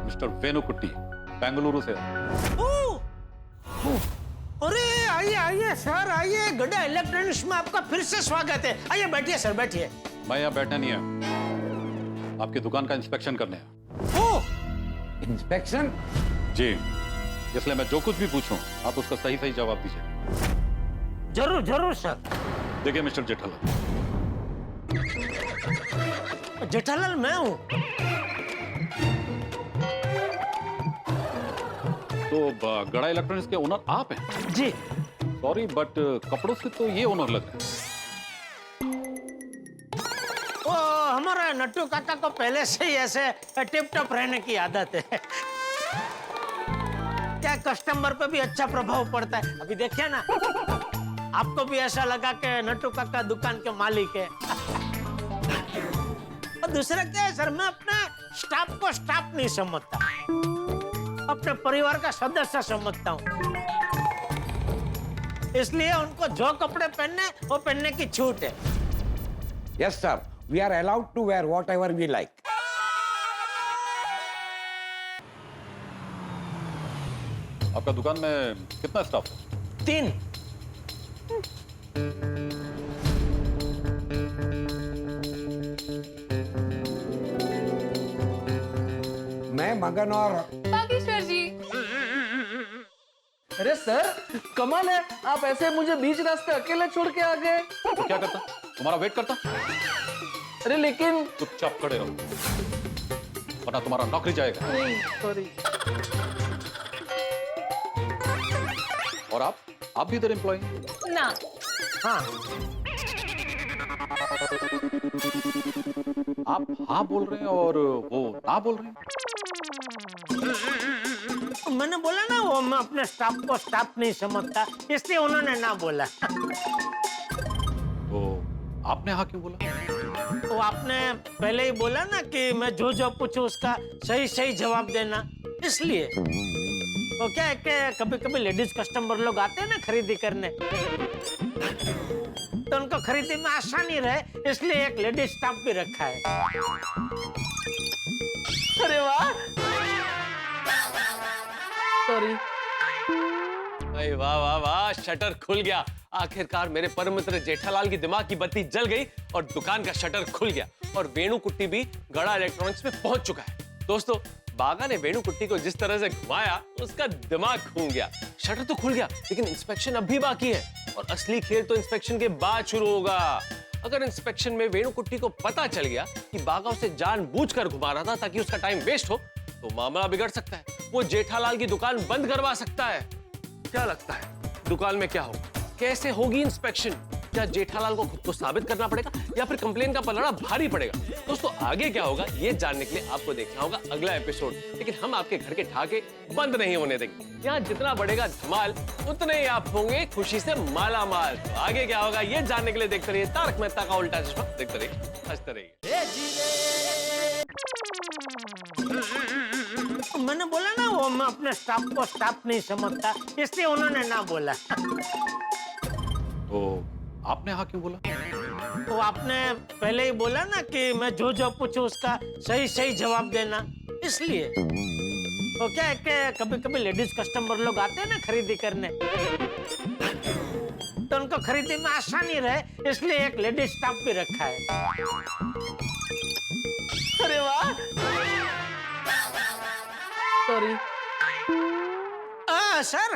मिस्टर वेणुकुट्टी बेंगलुरु से। अरे आइए आइए सर, आइए। गड्ढा इलेक्ट्रॉनिक्स में आपका फिर से स्वागत है। आइए बैठिए सर, बैठिए। मैं यहाँ बैठना नहीं है, आपकी दुकान का इंस्पेक्शन करने है। इंस्पेक्शन? जी, इसलिए मैं जो कुछ भी पूछूं आप उसका सही सही जवाब दीजिए। जरूर जरूर सर। देखिए मिस्टर जेठालाल, जेठालाल मैं हूँ। तो गड़ा इलेक्ट्रॉनिक्स के ओनर आप हैं? जी। सॉरी बट कपड़ों से तो ये ओनर लग रहे हैं। वो हमारा नट्टू काका को पहले से ही ऐसे टिप टॉप रहने की आदत है। क्या कस्टमर पे भी अच्छा प्रभाव पड़ता है। अभी देखिए ना, आपको भी ऐसा लगा कि नट्टू काका दुकान के मालिक है। और दूसरा क्या है सर, मैं अपने स्टाफ को स्टाफ नहीं समझता, अपने परिवार का सदस्य समझता हूँ। इसलिए उनको जो कपड़े पहनने वो पहनने की छूट है। Yes sir, we are allowed to wear whatever we like. आपका दुकान में कितना स्टाफ है? 3। मैं, मगन और बागेश्वर जी। अरे सर कमाल है, आप ऐसे मुझे बीच रास्ते अकेले छोड़ के आ गए। तो क्या करता? तुम्हारा वेट करता? अरे लेकिन चुपचाप खड़े रहो वरना तुम्हारा नौकरी जाएगा। नहीं सॉरी। और आप भी इधर एम्प्लॉय? ना। हाँ। आप हाँ बोल रहे हैं और वो ना बोल रहे हैं। मैंने बोला ना, वो मैं अपने स्टाफ को स्टाफ नहीं समझता, इसलिए उन्होंने ना बोला। तो आपने हाँ क्यों बोला? तो आपने पहले ही बोला ना कि मैं जो जो पूछूं उसका सही सही जवाब देना, इसलिए। तो क्या है कि कभी कभी लेडीज कस्टमर लोग आते हैं ना खरीदी करने, तो उनको खरीदी में आसानी रहे, इसलिए एक लेडीज स्टाफ भी रखा है। अरे वाह, सॉरी। अरे वाह वाह वाह, शटर खुल गया। आखिरकार मेरे परम मित्र जेठालाल की दिमाग की बत्ती जल गई और दुकान का शटर खुल गया और वेणुकुट्टी भी गड़ा इलेक्ट्रॉनिक्स में पहुंच चुका है। दोस्तों, बागा ने वेणुकुट्टी को जिस तरह से घुमाया उसका दिमाग घूम गया। शटर तो खुल गया लेकिन इंस्पेक्शन अब भी बाकी है और असली खेल तो इंस्पेक्शन के बाद शुरू होगा। अगर इंस्पेक्शन में वेणुकुट्टी को पता चल गया कि बागा उसे जानबूझकर घुमा रहा था ताकि उसका टाइम वेस्ट हो, तो मामला बिगड़ सकता है। वो जेठालाल की दुकान बंद करवा सकता है। क्या लगता है दुकान में क्या होगा? कैसे होगी इंस्पेक्शन? क्या जेठालाल को खुद को साबित करना पड़ेगा या फिर कंप्लेन का पलड़ा भारी पड़ेगा? दोस्तों आगे क्या होगा ये जानने के लिए आपको देखना होगा अगला एपिसोड। लेकिन हम आपके घर के ठाके बंद नहीं होने देंगे। यहाँ जितना बढ़ेगा धमाल उतने ही आप होंगे खुशी से माला माल। तो आगे क्या होगा ये जानने के लिए देखते रहिए तारक मेहता का उल्टा चश्मा। देखते रहिए, हंसते रहिए। मैंने बोला ना वो मैं अपने स्टाफ को स्टाफ नहीं समझता, इसलिए उन्होंने ना बोला। तो आपने हाँ क्यों बोला? तो आपने पहले ही बोला ना कि मैं जो जो पूछूं उसका सही सही जवाब देना, इसलिए। तो क्या है कि कभी कभी लेडीज कस्टमर लोग आते हैं ना खरीदी करने, तो उनको खरीदी में आसानी रहे इसलिए एक लेडीज स्टाफ भी रखा है। अरे वाह, सॉरी सर।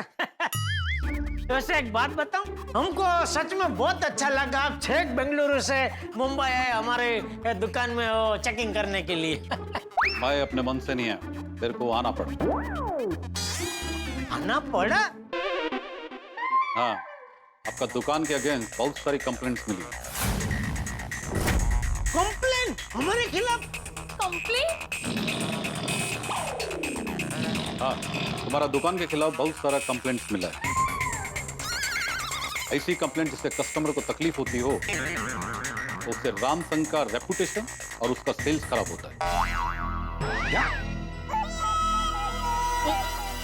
वैसे एक बात बताऊं, हमको सच में बहुत अच्छा लगा आप छेक बेंगलुरु से मुंबई आए हमारे दुकान में वो चेकिंग करने के लिए। भाई अपने मन से नहीं है, तेरे को आना पड़ा। आना पड़ा? हाँ, आपका दुकान के अगेंस्ट बहुत सारी कंप्लेंट्स मिली। कंप्लेंट हमारे खिलाफ? हाँ, तुम्हारा दुकान के खिलाफ बहुत सारा कंप्लेंट्स मिला है। ऐसी कंप्लेंट जिससे कस्टमर को तकलीफ होती हो तो उससे रामसंग का रेपुटेशन और उसका सेल्स खराब होता है।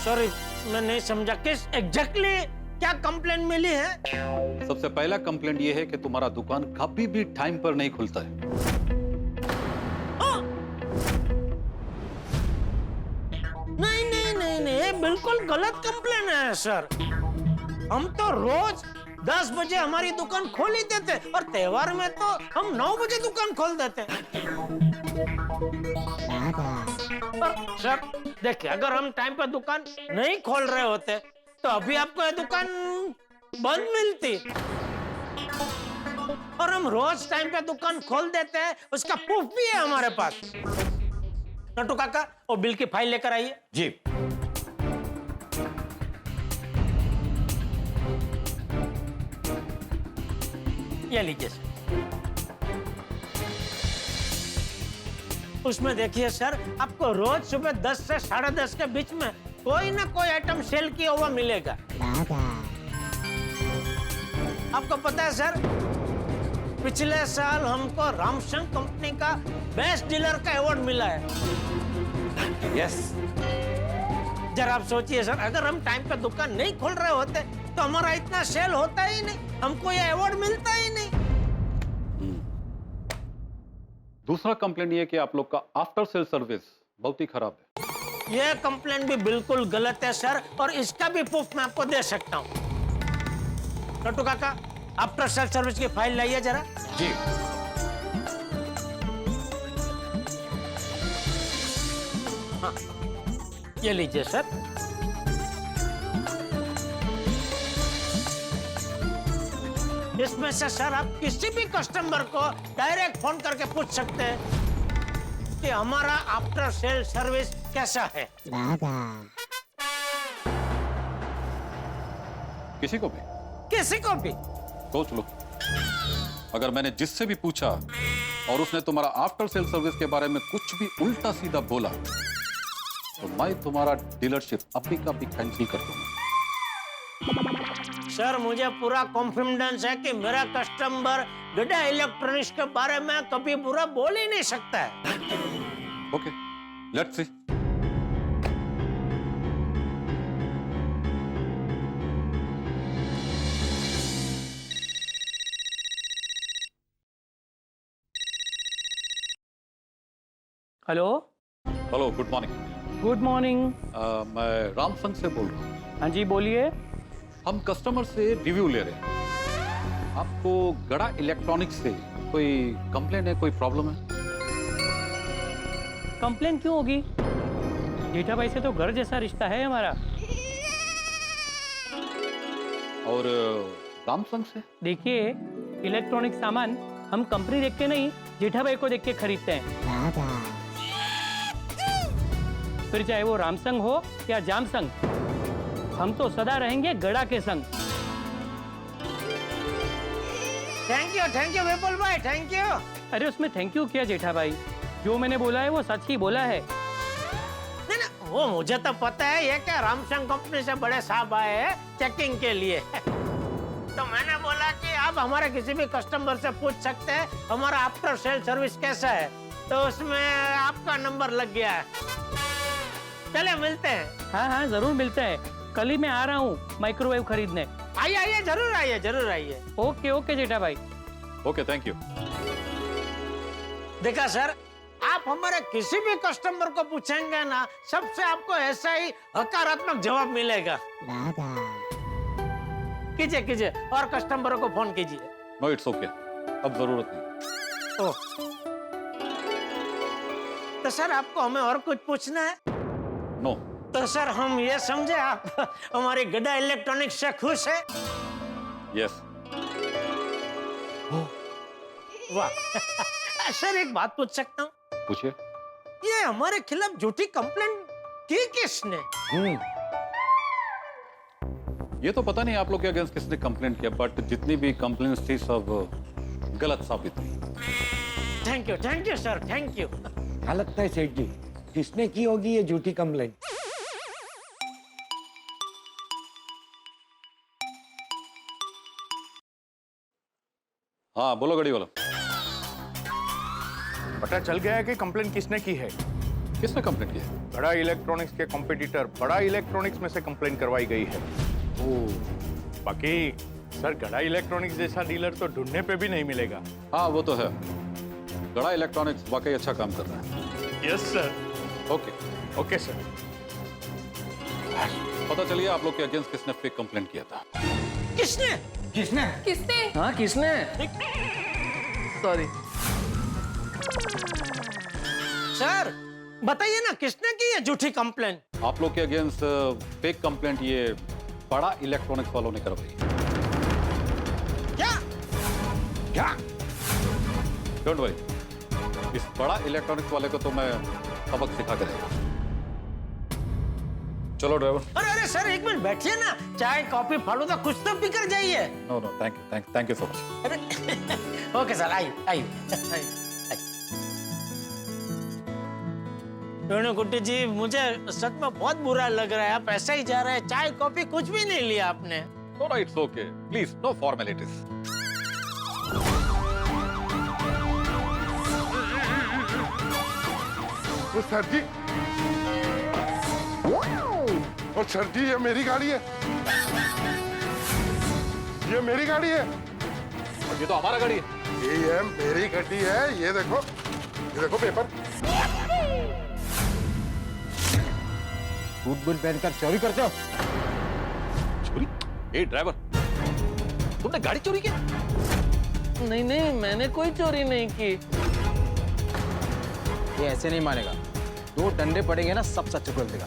सॉरी मैं नहीं समझा, किस एग्जैक्टली क्या कंप्लेंट मिली है? सबसे पहला कंप्लेंट ये है कि तुम्हारा दुकान कभी भी टाइम पर नहीं खुलता है। नहीं नहीं नहीं नहीं, बिल्कुल गलत कंप्लेन है सर। हम तो रोज 10 बजे हमारी दुकान खोल ही देते और त्योहार में तो हम 9 बजे दुकान खोल देते। पर सर देखिए, अगर हम टाइम पर दुकान नहीं खोल रहे होते तो अभी आपको ये दुकान बंद मिलती। और हम रोज टाइम पे दुकान खोल देते हैं, उसका प्रूफ भी है हमारे पास। नटू काका वो बिल की फाइल लेकर आइए। जी। ये लीजिए सर। उसमें देखिए सर, आपको रोज सुबह 10 से 10:30 के बीच में कोई ना कोई आइटम सेल किया हुआ मिलेगा। आपको पता है सर, पिछले साल हमको रामसंग कंपनी का बेस्ट डीलर का अवार्ड मिला है। यस। जरा आप सोचिए सर, अगर हम टाइम पे दुकान नहीं खोल रहे होते तो हमारा इतना सेल होता ही नहीं, हमको ये अवार्ड मिलता ही नहीं। दूसरा कंप्लेंट ये कि आप लोग का आफ्टर सेल सर्विस बहुत ही खराब है। ये कंप्लेंट भी बिल्कुल गलत है सर, और इसका भी प्रूफ मैं आपको दे सकता हूँ। नटू काका आफ्टर सेल सर्विस की फाइल लाइए जरा। जी। हाँ, ये लीजिए सर। इसमें से सर आप किसी भी कस्टमर को डायरेक्ट फोन करके पूछ सकते हैं कि हमारा आफ्टर सेल सर्विस कैसा है। किसी को भी? किसी को भी। सोच लो, अगर मैंने जिससे भी पूछा और उसने तुम्हारा आफ्टर सेल सर्विस के बारे में कुछ भी उल्टा सीधा बोला तो मैं तुम्हारा डीलरशिप अभी का भी कैंसिल कर दूंगा। सर मुझे पूरा कॉन्फिडेंस है कि मेरा कस्टमर गड्ढा इलेक्ट्रॉनिक्स के बारे में कभी बुरा बोल ही नहीं सकता है। Okay, let's see. Hello. Hello, good morning. Good morning. मैं रामसंग से बोल रहा हूँ। हाँ जी बोलिए। हम कस्टमर से रिव्यू ले रहे हैं। आपको गड़ा इलेक्ट्रॉनिक्स से कोई कंप्लेन है, कोई प्रॉब्लम है? कंप्लेन क्यों होगी? जेठा भाई से तो घर जैसा रिश्ता है हमारा। और रामसंग से? देखिए, इलेक्ट्रॉनिक सामान हम कंपनी देख के नहीं, जेठा भाई को देख के खरीदते हैं। फिर चाहे वो रामसंग हो या जामसंग, हम तो सदा रहेंगे गड़ा के संग। थैंक यू विपुल भाई, थैंक यू। अरे उसमें थैंक यू क्या जेठा भाई, जो मैंने बोला है वो सच ही बोला है। नहीं ना, वो मुझे तो पता है, ये क्या रामसंग कंपनी से बड़े साहब आए हैं चेकिंग के लिए। तो मैंने बोला कि आप हमारे किसी भी कस्टमर से पूछ सकते हैं हमारा आफ्टर सेल सर्विस कैसा है, तो उसमें आपका नंबर लग गया है। चले मिलते हैं। हाँ हाँ जरूर मिलते हैं, कल ही मैं आ रहा हूँ माइक्रोवेव खरीदने। आइए आइए, जरूर आइए, जरूर आइए। ओके ओके जेठा भाई। Okay thank you. देखा सर, आप हमारे किसी भी कस्टमर को पूछेंगे ना, सबसे आपको ऐसा ही हकारात्मक जवाब मिलेगा। कीजिए कीजिए, और कस्टमरों को फोन कीजिए। नो इट्स ओके, अब जरूरत नहीं। ओह, तो सर आपको हमें और कुछ पूछना है? नो। तो सर हम ये समझे आप हमारी गड्ढा इलेक्ट्रॉनिक्स से खुश है? यस। वाह। सर एक बात पूछ सकता हूँ? पूछिए। ये हमारे खिलाफ झूठी कंप्लेंट की किसने? ये तो पता नहीं आप लोग के अगेंस्ट किसने कंप्लेंट किया, बट जितनी भी कंप्लेंट्स थी सब गलत साबित हुई। Thank you sir, thank you. क्या लगता है सेठ जी, किसने की होगी ये झूठी कंप्लेंट? हाँ बोलो गाड़ी वाला। पता चल गया है कि कंप्लेंट किसने की है? किसने कंप्लेंट की है? बड़ा इलेक्ट्रॉनिक्स के कॉम्पिटिटर बड़ा इलेक्ट्रॉनिक्स में से कंप्लेंट करवाई गई है। बाकी सर, गड़ा इलेक्ट्रॉनिक्स जैसा डीलर तो ढूंढने पे भी नहीं मिलेगा। हाँ वो तो है, गड़ा इलेक्ट्रॉनिक्स वाकई अच्छा काम कर रहा है। Yes sir. Okay sir. पता चलिए आप लोग के अगेंस्ट किसने फेक कंप्लेंट किया था। किसने? किसने? किसने? हाँ किसने? सॉरी सर बताइए ना, किसने की है झूठी कंप्लेंट? आप लोग के अगेंस्ट फेक कंप्लेंट ये बड़ा इलेक्ट्रॉनिक्स वालों ने करवाई। क्या? डोंट वरी, इस बड़ा इलेक्ट्रॉनिक्स वाले को तो मैं सबक सिखा कर रहेगा। चलो ड्राइवर। अरे सर एक मिनट बैठिए ना, चाय कॉफी फालूदा कुछ तो पी कर जाइए। No thank you so much. अरे ओके सर, आइए। गुड्डी जी, मुझे सच में बहुत बुरा लग रहा है, आप ऐसे ही जा रहे हैं, चाय कॉफी कुछ भी नहीं लिया आपने। No it's okay, please no formalities. वो सर जी, और सर जी ये मेरी गाड़ी है, ये मेरी गाड़ी है। और ये तो हमारा गाड़ी है। ये मेरी गाड़ी है, ये देखो पेपर। सूट बूट पहनकर चोरी करते हो? चोरी? ए ड्राइवर, तुमने गाड़ी चोरी की? नहीं, मैंने कोई चोरी नहीं की। ये ऐसे नहीं मानेगा, 2 डंडे पड़ेंगे ना सब सच खोल देगा।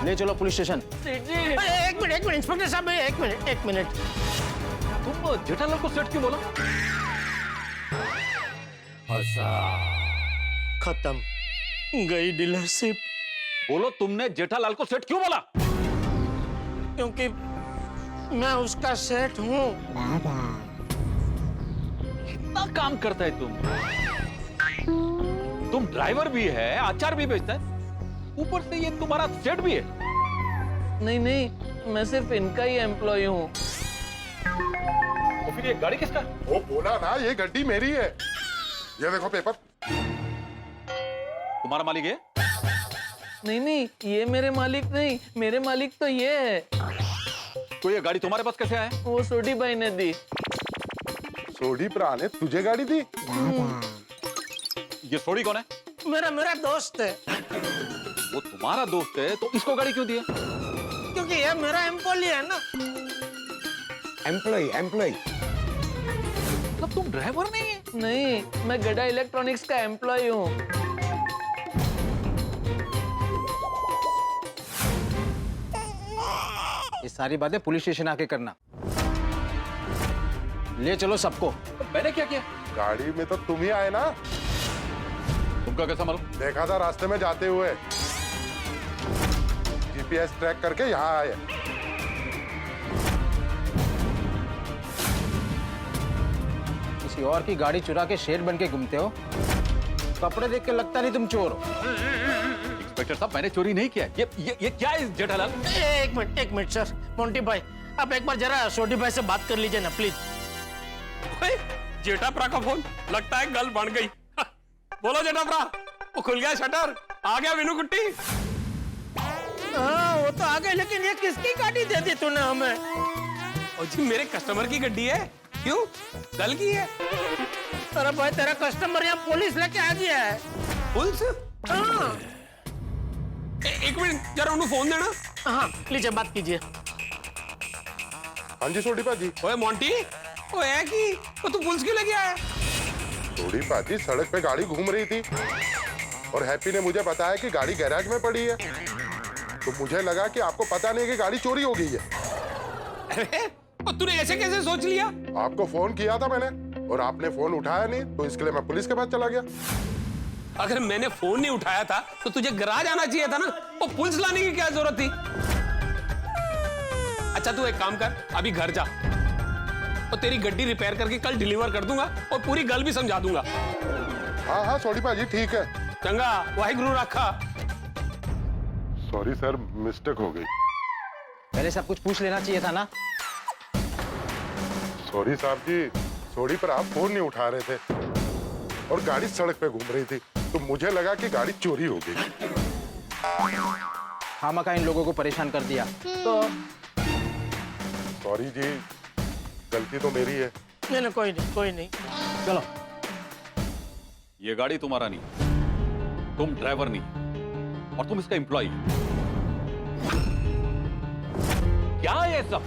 ले चलो पुलिस स्टेशन। एक मिनट इंस्पेक्टर साहब, एक मिनट। तुम जेठालाल को सेठ क्यों बोला? खत्म, गई डीलरशिप। बोलो, तुमने जेठालाल को सेठ क्यों बोला? क्योंकि मैं उसका सेठ हूँ। कितना काम करता है तुम ड्राइवर भी है, अचार भी बेचता है, ऊपर से ये तुम्हारा सेठ भी है। नहीं, मैं सिर्फ इनका ही एम्प्लॉय हूँ। तो फिर ये गाड़ी किसका? वो बोला ना, ये गाड़ी मेरी है। ये देखो पेपर। तुम्हारा मालिक है? नहीं, ये मेरे मालिक नहीं, मेरे मालिक तो ये है। तो ये गाड़ी तुम्हारे पास कैसे आया? वो सोडी भाई ने दी। सोडी प्रा ने तुझे गाड़ी दी? ये सोडी कौन है? मेरा दोस्त है। वो तुम्हारा दोस्त है तो इसको गाड़ी क्यों दिया? क्योंकि ये मेरा एम्प्लॉय है ना। एम्प्लॉय। तब तुम ड्राइवर नहीं है? नहीं, मैं गड्ढा इलेक्ट्रॉनिक्स का एम्प्लॉय हूँ। ये सारी बातें पुलिस स्टेशन आके करना। ले चलो सबको। मैंने क्या किया? गाड़ी में तो तुम ही आए ना। तुमका कैसा मालूम? देखा था रास्ते में जाते हुए, जीपीएस ट्रैक करके यहाँ आए। किसी और की गाड़ी चुरा के शेर बन के घूमते हो। कपड़े देख के लगता नहीं तुम चोर हो। इंस्पेक्टर साहब, मैंने चोरी नहीं किया। ये क्या है जेठालाल? एक मिनट सर। मोंटी भाई, आप एक बार जरा छोटी भाई से बात कर लीजिए ना प्लीज। जेठाप्रा का फोन, लगता है गल बन गई। बोलो जेठाप्रा, वो खुल गया शटर, आ गया वीनू कुट्टी। हाँ वो तो आ गए, लेकिन ये किसकी गाड़ी दे दी तूने हमें? और जी मेरे कस्टमर की गाड़ी है। क्यों, कल की है? अरे भाई तेरा कस्टमर यहाँ पुलिस लेके आ गया है। पुलिस? हाँ। एक मिनट जरा उन्हें फोन देना। हाँ लीजिए, बात कीजिए। हाँ जी सोडी पाजी। ओए मोंटी, वो है कि वो तू पुलिस क्यों लेके आया? सोडी पाजी, सड़क पे गाड़ी घूम रही थी और हैप्पी ने मुझे बताया कि गाड़ी गैराज में पड़ी है, तो मुझे लगा कि आपको पता नहीं कि गाड़ी चोरी हो गई है। अरे तूने ऐसे कैसे सोच लिया? आपको फोन किया था मैंने और आपने फोन उठाया नहीं, तो इसके लिए मैं पुलिस के पास चला गया। अगर मैंने फोन नहीं उठाया था तो तुझे गैराज आना चाहिए था ना। वो पुलिस लाने की क्या जरूरत थी? अच्छा तू एक काम कर, अभी घर जा और तेरी गड्डी रिपेयर करके कल डिलीवर कर दूंगा और पूरी गल भी समझा दूंगा। हाँ हाँ सोडी पाजी, ठीक है। चंगा, वाहिगुरु रखा। सॉरी सर, मिस्टेक हो गई। पहले सब कुछ पूछ लेना चाहिए था ना। सॉरी साहब जी, सोडी पर आप फोन नहीं उठा रहे थे और गाड़ी सड़क पे घूम रही थी, तो मुझे लगा कि गाड़ी चोरी हो गई। खामखा इन लोगों को परेशान कर दिया तो। सॉरी जी, गलती तो मेरी है। नहीं कोई नहीं। चलो। ये गाड़ी तुम्हारा नहीं, तुम ड्राइवर नहीं और तुम इसका एम्प्लॉय। क्या है ये सब?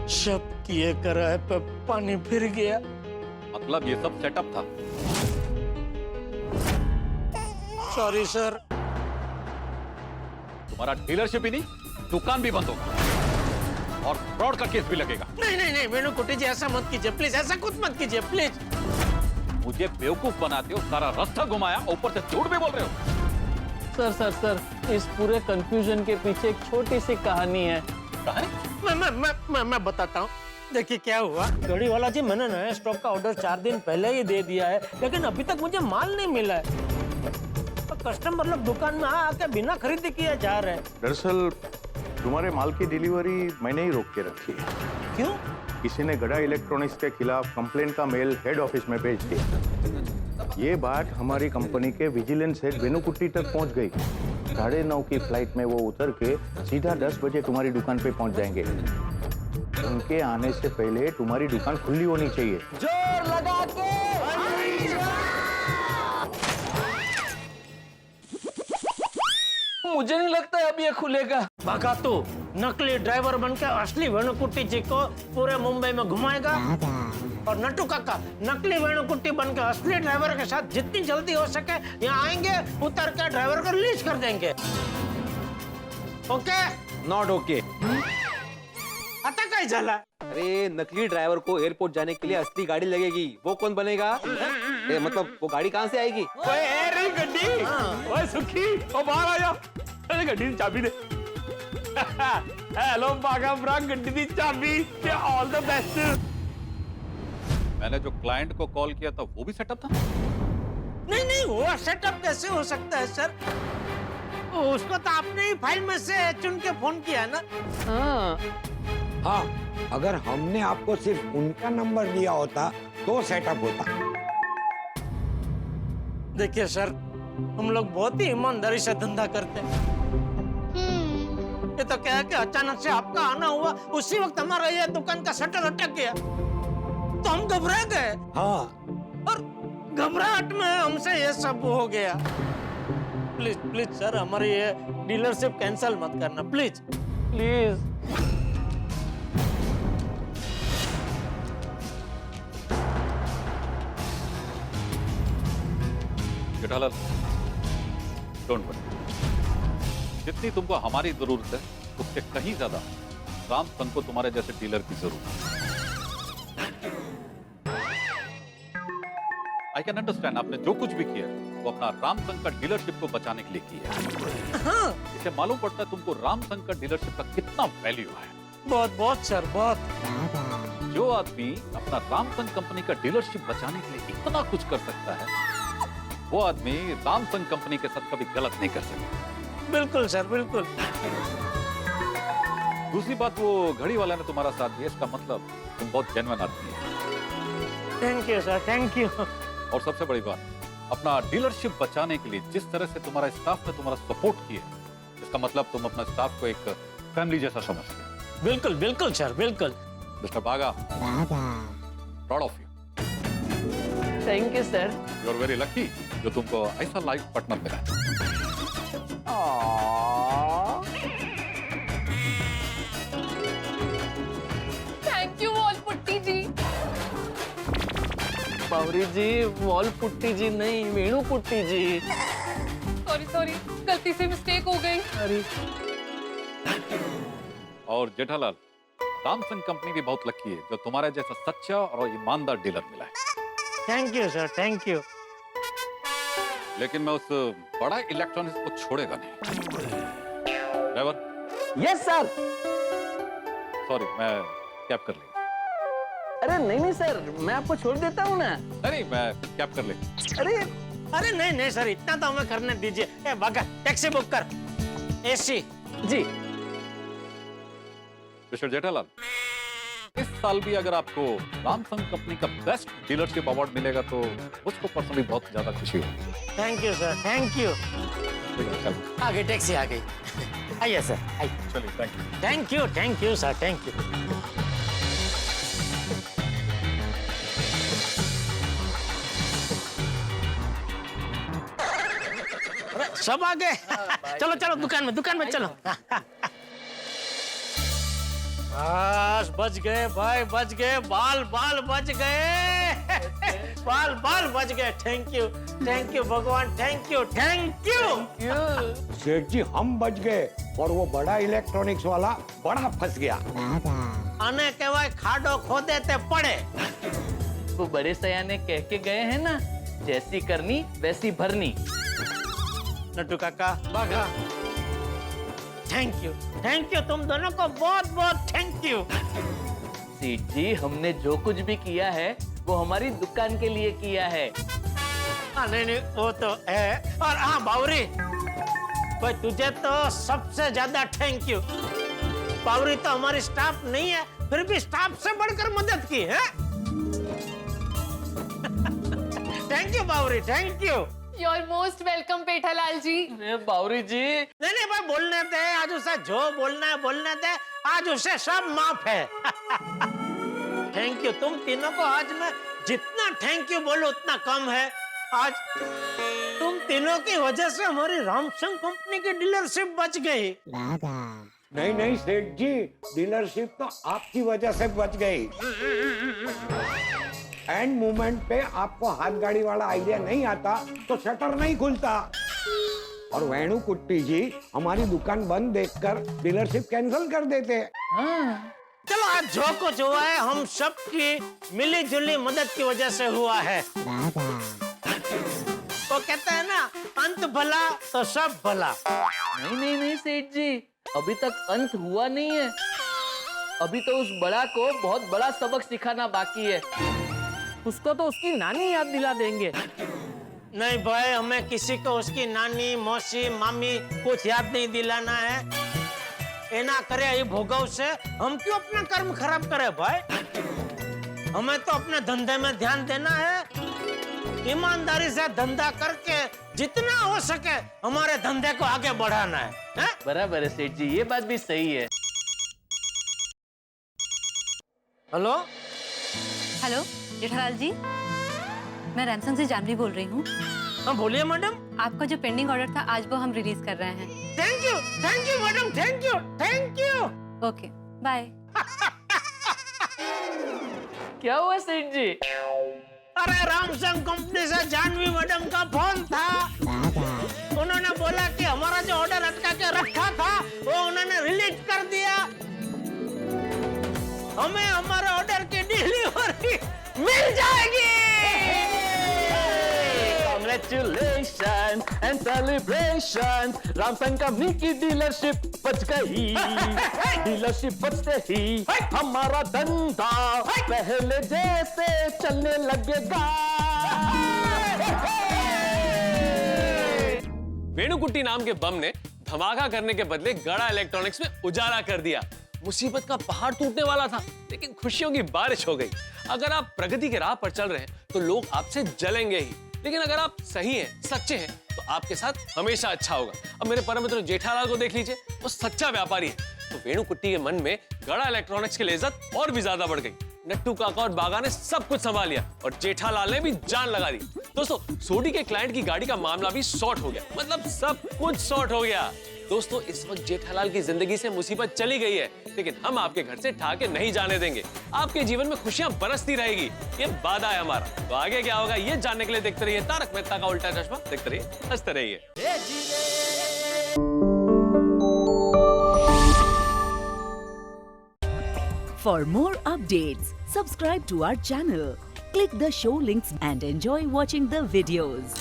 शब किए कराए पे पानी फिर गया। मतलब ये सब सेटअप था? Sorry sir. तुम्हारा डीलरशिप ही नहीं, दुकान भी बंद होगा और फ्रॉड का केस भी लगेगा। नहीं वेणु कुट्टी जी, ऐसा मत कीजिए प्लीज, ऐसा कुछ मत कीजिए प्लीज। मुझे बेवकूफ बनाते हो, सारा रास्ता घुमाया, ऊपर से झूठ भी बोल रहे हो। सर इस पूरे कंफ्यूजन के पीछे एक छोटी सी कहानी है। मैं बताता हूँ। देखिए क्या हुआ, गाड़ी वाला जी, मैंने नया स्टॉक का ऑर्डर 4 दिन पहले ही दे दिया है, लेकिन अभी तक मुझे माल नहीं मिला है। तो कस्टमर लोग दुकान में आके बिना खरीदी किए जा रहे हैं। दरअसल तुम्हारे माल की डिलीवरी मैंने ही रोक के रखी है। क्यों? किसी ने गड़ा इलेक्ट्रॉनिक्स के खिलाफ कंप्लेंट का मेल हेड ऑफिस में भेज दिया। ये बात हमारी कंपनी के विजिलेंस हेड वेणु कुट्टी तक पहुंच गई। 9:30 की फ्लाइट में वो उतर के सीधा 10 बजे तुम्हारी दुकान पे पहुंच जाएंगे। उनके आने से पहले तुम्हारी दुकान खुली होनी चाहिए। जोर लगा के मुझे नहीं लगता है अब ये खुलेगा। भागा तू, नकली ड्राइवर बनकर असली वेणु कुट्टी जी को पूरे मुंबई में घुमाएगा, और नट्टू काका नकली वेणु कुट्टी बनकर असली ड्राइवर के साथ जितनी जल्दी हो सके यहाँ आएंगे, उतर के ड्राइवर को रिलीज कर देंगे। ओके? Not okay. आता काय झाला? अरे नकली ड्राइवर को एयरपोर्ट जाने के लिए असली गाड़ी लगेगी, वो कौन बनेगा? मतलब वो गाड़ी कहाँ से आएगी? ओए गड्डी, ओए सुखी, ओ बाहर आ जा। अरे गड्डी की चाबी दे। हेलो बागा ब्रा, गड्डी की चाबी के ऑल द बेस्ट। मैंने जो क्लाइंट को कॉल किया था वो भी सेटअप था? नहीं वो सेटअप कैसे हो सकता है सर? उसको तो आपने ही फाइल में से चुन के फोन किया ना। हाँ, अगर हमने आपको सिर्फ उनका नंबर दिया होता तो सेटअप होता। देखिए सर, हम लोग बहुत ही ईमानदारी से धंधा करते हैं। ये तो क्या है कि अचानक से आपका आना हुआ, उसी वक्त हमारा ये दुकान का शटर अटक गया, तो हम घबरा गए। हाँ, और घबराहट में हमसे ये सब हो गया। प्लीज सर, हमारी ये डीलरशिप कैंसिल मत करना प्लीज। जेठालाल, डोंट वरी, जितनी तुमको हमारी जरूरत है उससे कहीं ज्यादा राम संघ को तुम्हारे जैसे डीलर की जरूरत है। आई कैन अंडरस्टैंड, आपने जो कुछ भी किया वो अपना राम संघ का डीलरशिप को बचाने के लिए किया। इसे मालूम पड़ता है तुमको राम संघ का डीलरशिप का कितना वैल्यू है। बहुत सर, बहुत। जो आदमी अपना रामसंग कंपनी का डीलरशिप बचाने के लिए इतना कुछ कर सकता है, वो आदमी रामसंग कंपनी के साथ कभी गलत नहीं कर सकता। बिल्कुल सर, बिल्कुल। दूसरी बात, वो घड़ी वाला ने तुम्हारा साथ दिया, इसका मतलब तुम बहुत जेन्युइन आदमी है। Thank you sir, thank you. और सबसे बड़ी बात, अपना डीलरशिप बचाने के लिए जिस तरह से तुम्हारा स्टाफ ने तुम्हारा सपोर्ट किया, इसका मतलब तुम अपना स्टाफ को एक फैमिली जैसा समझते हो। बिल्कुल बिल्कुल सर, बिल्कुल। Mister Bagha, proud of you. Thank you sir. You are very lucky जो तुमको ऐसा लाइफ पार्टनर मिला है। Thank you wall putty ji. Bawri ji, wall putty ji नहीं, वेणु पुट्टी जी। सॉरी, गलती से मिस्टेक हो गई। अरे और जेठालाल, रामसंग कंपनी भी बहुत लकी है जो तुम्हारे जैसा सच्चा और ईमानदार डीलर मिला है। Thank you sir, thank you. लेकिन मैं उस बड़ा इलेक्ट्रॉनिक्स को छोड़ेगा नहीं। ड्राइवर। Yes sir. सॉरी, मैं कैब कर ली। अरे नहीं सर, मैं आपको छोड़ देता हूँ ना। नहीं, मैं कैब कर ली। अरे नहीं सर, इतना तो हमें करने दीजिए। ए बागा, टैक्सी बुक कर, एसी। जी। मिस्टर जेठालाल, इस साल भी अगर आपको रामसंग कंपनी का बेस्ट डीलरशिप अवार्ड मिलेगा तो मुझको पर्सनली बहुत ज्यादा खुशी होगी। Thank you sir, thank you. आगे टैक्सी आ गई। आइए सर, आइए। चलिए, thank you. Thank you sir, thank you. सब आ गए। चलो चलो, दुकान में चलो। बच गए भाई, बच गए। बाल बच गए। बाल बच गए। थैंक यू भगवान, थैंक यू। सेठ जी, हम बच गए और वो बड़ा इलेक्ट्रॉनिक्स वाला बड़ा फंस गया। आने के बाद खाडो खोदे ते पड़े। वो बड़े सयाने कह के गए हैं ना, जैसी करनी वैसी भरनी। नट्टू काका, बाघा, थैंक यू तुम दोनों को बहुत थैंक यू। सेठ जी, हमने जो कुछ भी किया है वो हमारी दुकान के लिए किया है। नहीं, वो तो है। और हाँ बावरी, भाई तुझे तो सबसे ज्यादा थैंक यू। बावरी तो हमारी स्टाफ नहीं है, फिर भी स्टाफ से बढ़कर मदद की है। Thank you Bawri, thank you. You are most welcome Pethalal ji. Bawri ji, नहीं भाई, बोलने दे। आज उसे जो बोलना है बोलने दे। आज उसे सब माफ है। थैंक यू तुम तीनों को। आज मैं जितना थैंक यू बोलूं उतना कम है। आज तुम तीनों की वजह से हमारी रामसंग कंपनी की डीलरशिप बच गई। नहीं सेठ जी, डीलरशिप तो आपकी वजह से बच गई। एंड मोमेंट पे आपको हाथ गाड़ी वाला आइडिया नहीं आता तो शटर नहीं खुलता। और वेणु कुट्टी जी हमारी दुकान बंद देखकर डीलरशिप कैंसिल कर देते। चलो, आज जो कुछ हुआ है हम सबकी मिली जुली मदद की वजह से हुआ है। वो कहते हैं ना, अंत भला तो सब भला। नहीं सेठ जी, अभी तक अंत हुआ नहीं है। अभी तो उस बड़ा को बहुत बड़ा सबक सिखाना बाकी है। उसको तो उसकी नानी याद दिला देंगे। नहीं भाई, हमें किसी को उसकी नानी, मौसी, मामी कुछ याद नहीं दिलाना है। ये ना करे ये भोगव से हम क्यों अपना कर्म खराब करे भाई। हमें तो अपने धंधे में ध्यान देना है। ईमानदारी से धंधा करके जितना हो सके हमारे धंधे को आगे बढ़ाना है। बराबर है सेठ जी, ये बात भी सही है। हेलो जेठालाल जी, मैं रामसंग से जानवी बोल रही हूँ। हाँ बोलिए मैडम। आपका जो पेंडिंग ऑर्डर था आज वो हम रिलीज कर रहे हैं। Thank you madam, thank you. Okay, bye. क्या हुआ सेठ जी? अरे रामसंग कंपनी से जानवी मैडम का फोन था। उन्होंने बोला कि हमारा जो ऑर्डर अटका के रखा था वो उन्होंने रिलीज कर दिया। हमें हमारे ऑर्डर की डिलीवरी मिल जाएगी। Congratulations! celebration and celebration. Ramsung company की डीलरशिप बच गई. डीलरशिप बचते ही हमारा धंधा पहले जैसे चलने लगेगा. वेणुकुट्टी नाम के बम ने धमाका करने के बदले गड़ा इलेक्ट्रॉनिक्स में उजाला कर दिया. मुसीबत का पहाड़ टूटने वाला था, लेकिन खुशियों की बारिश हो गई. अगर आप प्रगति के राह पर चल रहे हैं तो लोग आपसे जलेंगे ही, लेकिन अगर आप सही हैं, सच्चे हैं, तो आपके साथ हमेशा अच्छा होगा. अब मेरे परम मित्र जेठालाल को देख लीजिए, वो सच्चा व्यापारी है. तो वेणुकुट्टी के मन में गड़ा इलेक्ट्रॉनिक्स की लिज्जत और भी ज्यादा बढ़ गई. नट्टू काका और बागा ने सब कुछ संभाल लिया और जेठालाल ने भी जान लगा दी. दोस्तों, सोडी के क्लाइंट की गाड़ी का मामला भी सॉर्ट हो गया, मतलब सब कुछ सॉर्ट हो गया. दोस्तों, इस वक्त जेठालाल की जिंदगी से मुसीबत चली गई है, लेकिन हम आपके घर से ठाके नहीं जाने देंगे. आपके जीवन में खुशियां बरसती रहेगी, ये वादा है हमारा. तो आगे क्या होगा ये जानने के लिए देखते रहिए तारक मेहता का उल्टा चश्मा. देखते रहिए, हंसते रहिए. For more updates, subscribe to our channel, click the show links and enjoy watching the videos.